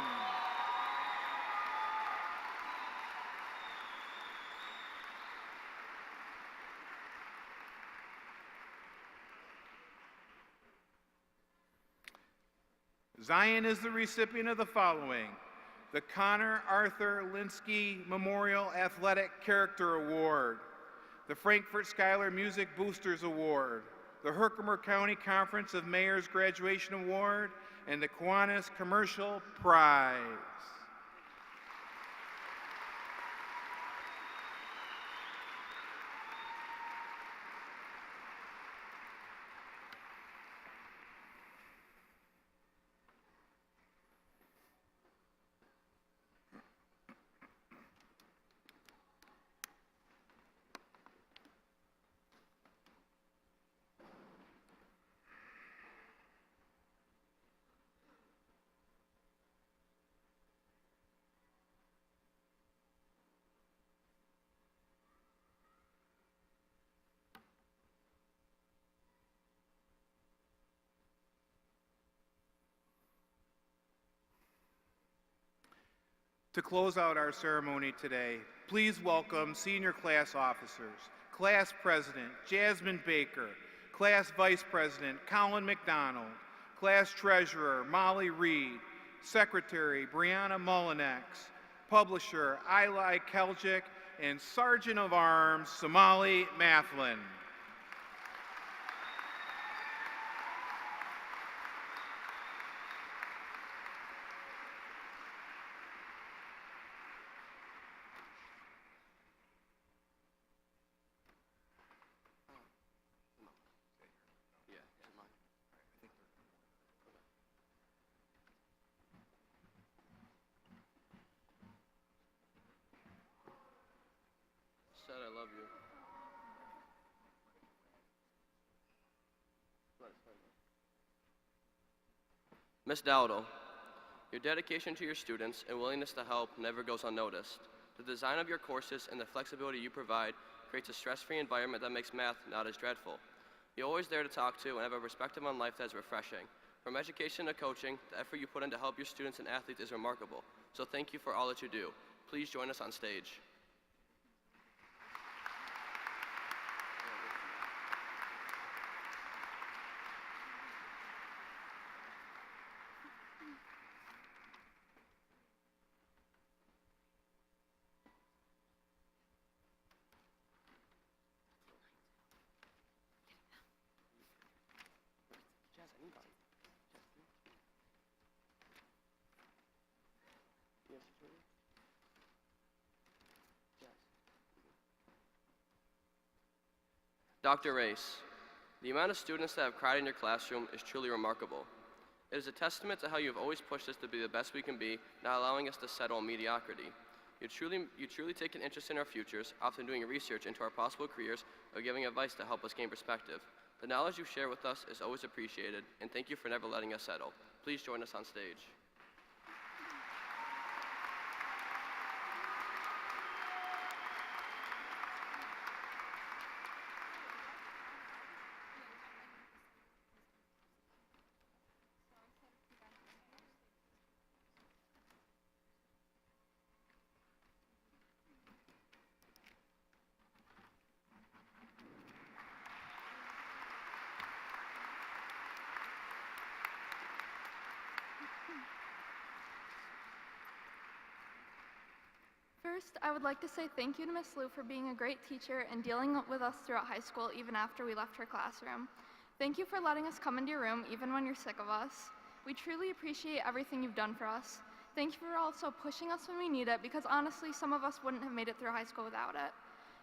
A: Zion is the recipient of the following: the Connor Arthur Linsky Memorial Athletic Character Award, the Frankfort-Schuyler Music Boosters Award, the Herkimer County Conference of Mayors Graduation Award, and the Kiwanis Commercial Prize. To close out our ceremony today, please welcome senior class officers, Class President Jasmine Baker, Class Vice President Colin McDonald, Class Treasurer Molly Reed, Secretary Brianna Mullinex, Publisher Eli Keljic, and Sergeant of Arms Somali Mathlin.
B: Said I love you. Miss Dowdle, your dedication to your students and willingness to help never goes unnoticed. The design of your courses and the flexibility you provide creates a stress-free environment that makes math not as dreadful. You're always there to talk to and have a perspective on life that is refreshing. From education to coaching, the effort you put in to help your students and athletes is remarkable. So thank you for all that you do. Please join us on stage. Dr. Race, the amount of students that have cried in your classroom is truly remarkable. It is a testament to how you have always pushed us to be the best we can be, not allowing us to settle in mediocrity. You truly take an interest in our futures, often doing research into our possible careers or giving advice to help us gain perspective. The knowledge you share with us is always appreciated, and thank you for never letting us settle. Please join us on stage.
F: First, I would like to say thank you to Ms. Liu for being a great teacher and dealing with us throughout high school even after we left her classroom. Thank you for letting us come into your room even when you're sick of us. We truly appreciate everything you've done for us. Thank you for also pushing us when we need it, because honestly, some of us wouldn't have made it through high school without it.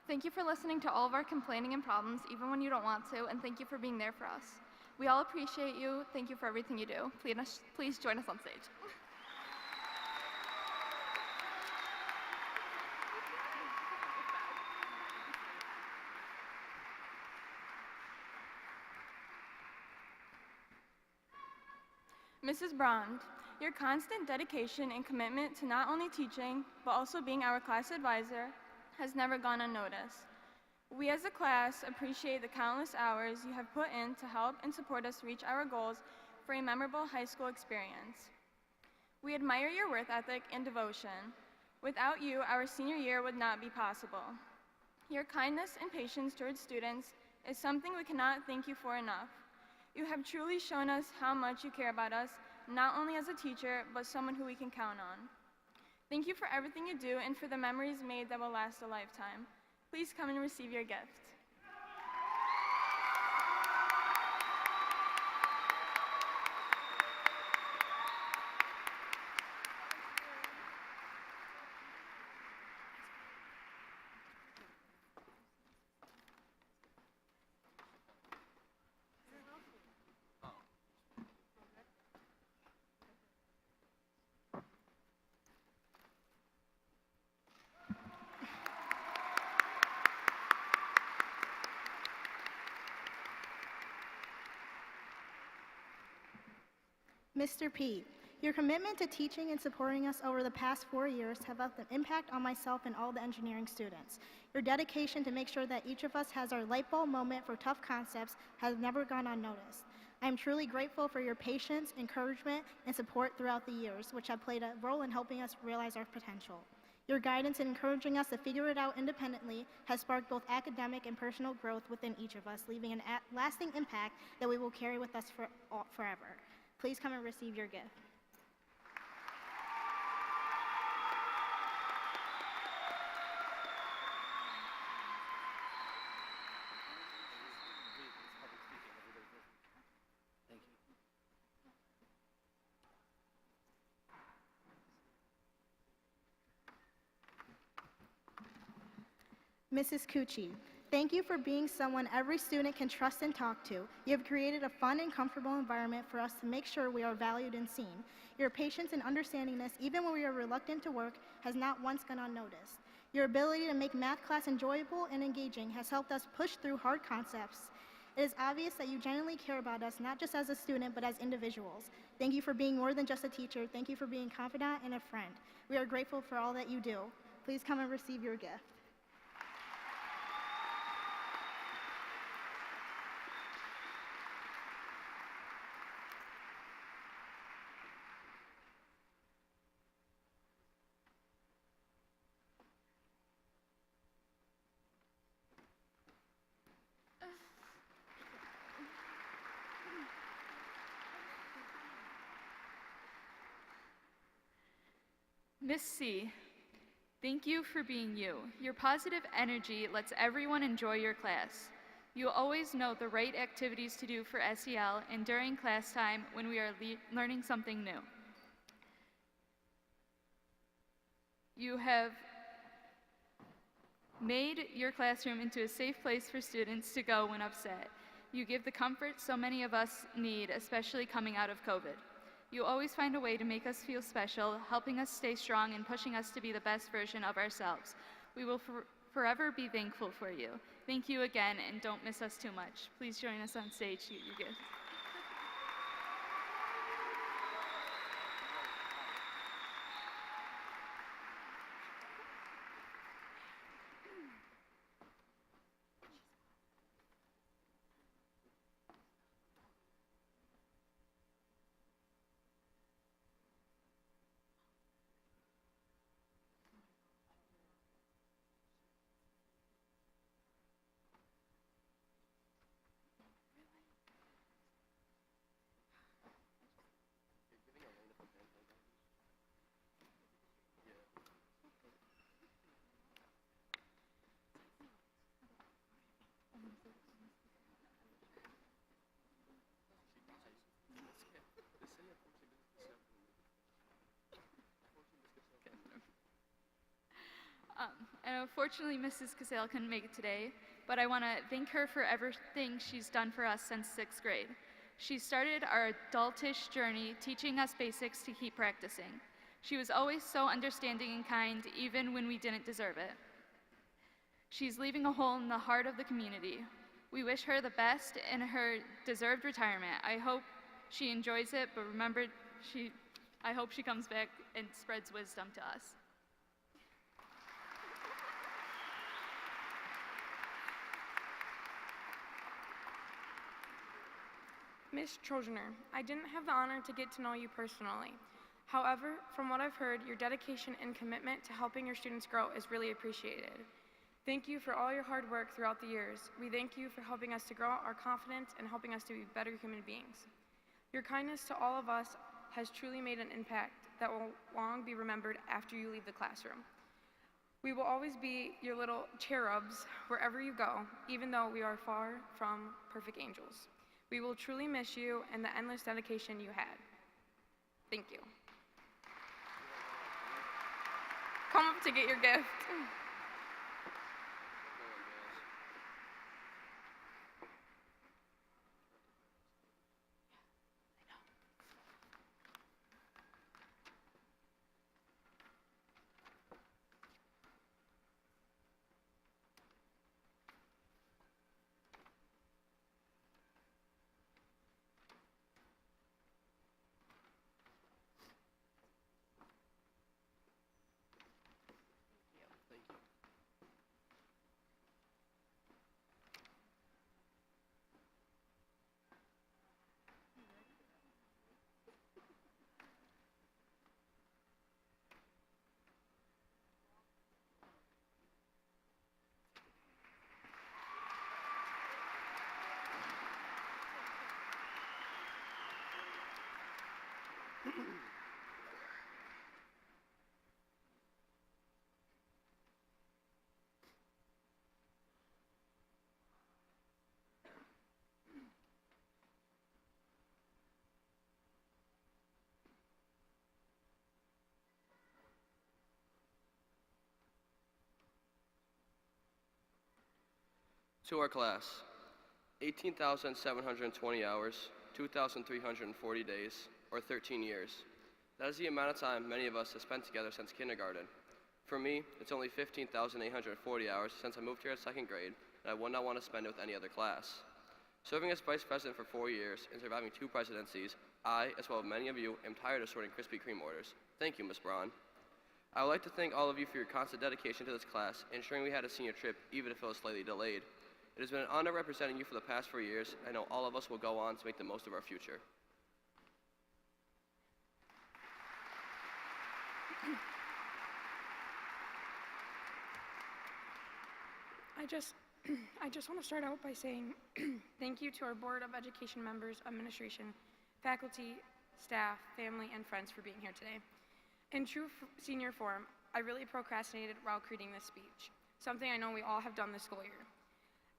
F: Thank you for listening to all of our complaining and problems even when you don't want to, and thank you for being there for us. We all appreciate you. Thank you for everything you do. Please join us on stage.
G: Mrs. Brond, your constant dedication and commitment to not only teaching, but also being our class advisor has never gone unnoticed. We as a class appreciate the countless hours you have put in to help and support us reach our goals for a memorable high school experience. We admire your work ethic and devotion. Without you, our senior year would not be possible. Your kindness and patience towards students is something we cannot thank you for enough. You have truly shown us how much you care about us, not only as a teacher, but someone who we can count on. Thank you for everything you do and for the memories made that will last a lifetime. Please come and receive your gift.
H: Mr. P, your commitment to teaching and supporting us over the past 4 years have left an impact on myself and all the engineering students. Your dedication to make sure that each of us has our light bulb moment for tough concepts has never gone unnoticed. I am truly grateful for your patience, encouragement, and support throughout the years, which have played a role in helping us realize our potential. Your guidance in encouraging us to figure it out independently has sparked both academic and personal growth within each of us, leaving a lasting impact that we will carry with us forever. Please come and receive your gift. Mrs. Cucci, thank you for being someone every student can trust and talk to. You have created a fun and comfortable environment for us to make sure we are valued and seen. Your patience and understanding this, even when we are reluctant to work, has not once gone unnoticed. Your ability to make math class enjoyable and engaging has helped us push through hard concepts. It is obvious that you genuinely care about us, not just as a student, but as individuals. Thank you for being more than just a teacher. Thank you for being a confidant and a friend. We are grateful for all that you do. Please come and receive your gift.
I: Miss C, thank you for being you. Your positive energy lets everyone enjoy your class. You always know the right activities to do for SEL and during class time when we are learning something new. You have made your classroom into a safe place for students to go when upset. You give the comfort so many of us need, especially coming out of COVID. You always find a way to make us feel special, helping us stay strong and pushing us to be the best version of ourselves. We will forever be thankful for you. Thank you again, and don't miss us too much. Please join us on stage to get your gifts. And unfortunately, Mrs. Casale couldn't make it today, but I want to thank her for everything she's done for us since 6th grade. She started our adultish journey teaching us basics to keep practicing. She was always so understanding and kind, even when we didn't deserve it. She's leaving a hole in the heart of the community. We wish her the best in her deserved retirement. I hope she enjoys it, but remember, I hope she comes back and spreads wisdom to us.
J: Miss Trojaner, I didn't have the honor to get to know you personally. However, from what I've heard, your dedication and commitment to helping your students grow is really appreciated. Thank you for all your hard work throughout the years. We thank you for helping us to grow our confidence and helping us to be better human beings. Your kindness to all of us has truly made an impact, that will long be remembered after you leave the classroom. We will always be your little cherubs wherever you go, even though we are far from perfect angels. We will truly miss you and the endless dedication you had. Thank you. Come up to get your gift.
K: To our class, 18,720 hours, 2,340 days, or 13 years. That is the amount of time many of us have spent together since kindergarten. For me, it's only 15,840 hours since I moved here at second grade, and I would not want to spend it with any other class. Serving as vice president for 4 years and surviving 2 presidencies, I, as well as many of you, am tired of sorting Krispy Kreme orders. Thank you, Ms. Braun. I would like to thank all of you for your constant dedication to this class, ensuring we had a senior trip, even if it was slightly delayed. It has been an honor representing you for the past 4 years. I know all of us will go on to make the most of our future.
J: I just want to start out by saying thank you to our Board of Education members, administration, faculty, staff, family, and friends for being here today. In true senior form, I really procrastinated while creating this speech, something I know we all have done this school year.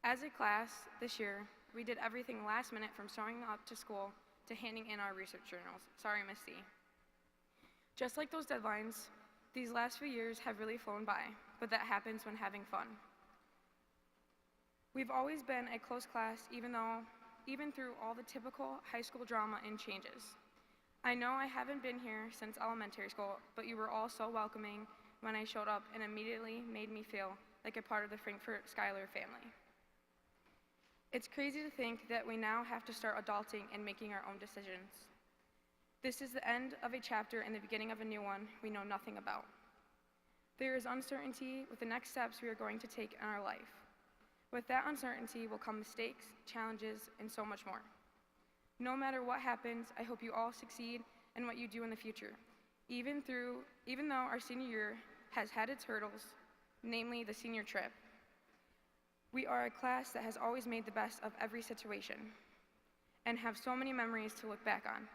J: As a class, this year, we did everything last minute from showing up to school to handing in our research journals. Sorry, Miss C. Just like those deadlines, these last few years have really flown by, but that happens when having fun. We've always been a close class, even through all the typical high school drama and changes. I know I haven't been here since elementary school, but you were all so welcoming when I showed up and immediately made me feel like a part of the Frankfort-Schuyler family. It's crazy to think that we now have to start adulting and making our own decisions. This is the end of a chapter and the beginning of a new one we know nothing about. There is uncertainty with the next steps we are going to take in our life. With that uncertainty will come mistakes, challenges, and so much more. No matter what happens, I hope you all succeed in what you do in the future, even though our senior year has had its hurdles, namely the senior trip. We are a class that has always made the best of every situation and have so many memories to look back on.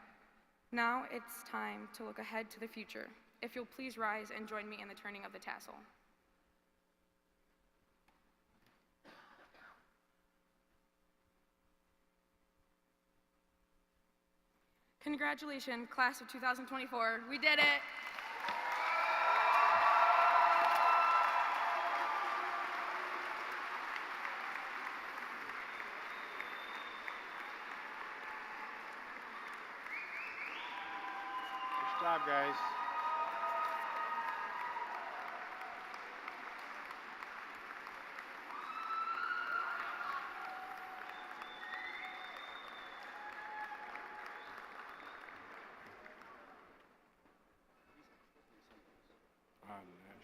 J: Now it's time to look ahead to the future. If you'll please rise and join me in the turning of the tassel. Congratulations, class of 2024. We did it.
A: Good job, guys.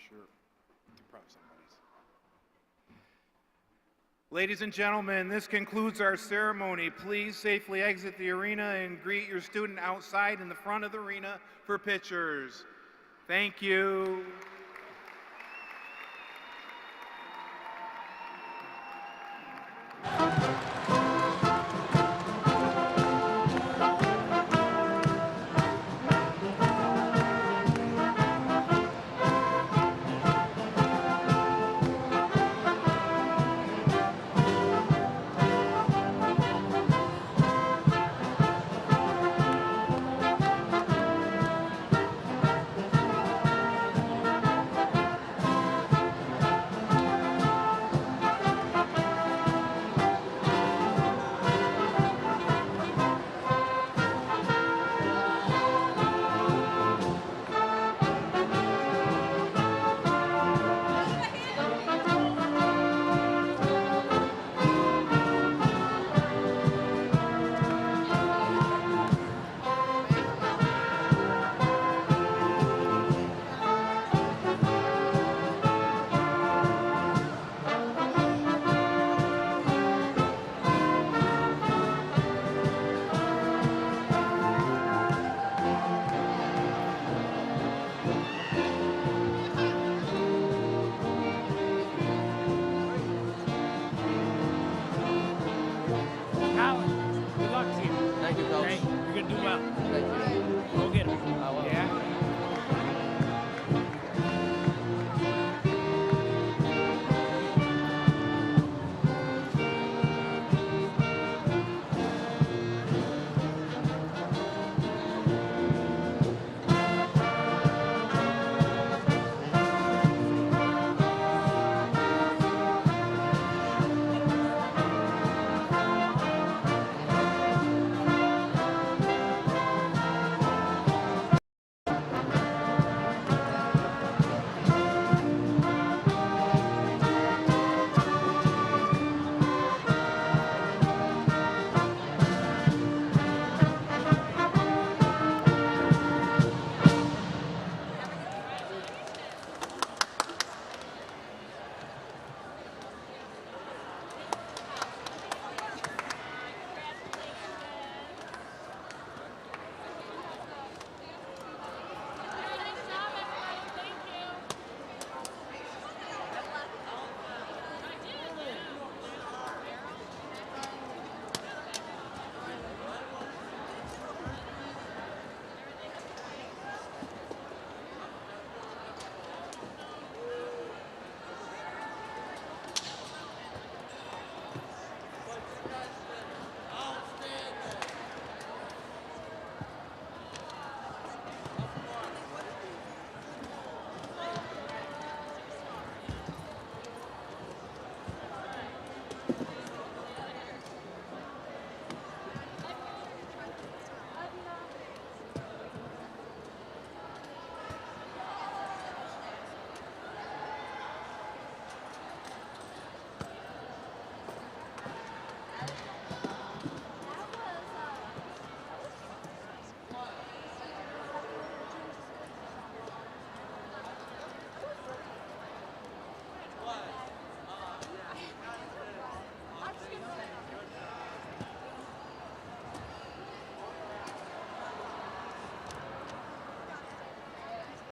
L: Sure. Probably somebody's.
A: Ladies and gentlemen, this concludes our ceremony. Please safely exit the arena and greet your student outside in the front of the arena for pictures. Thank you.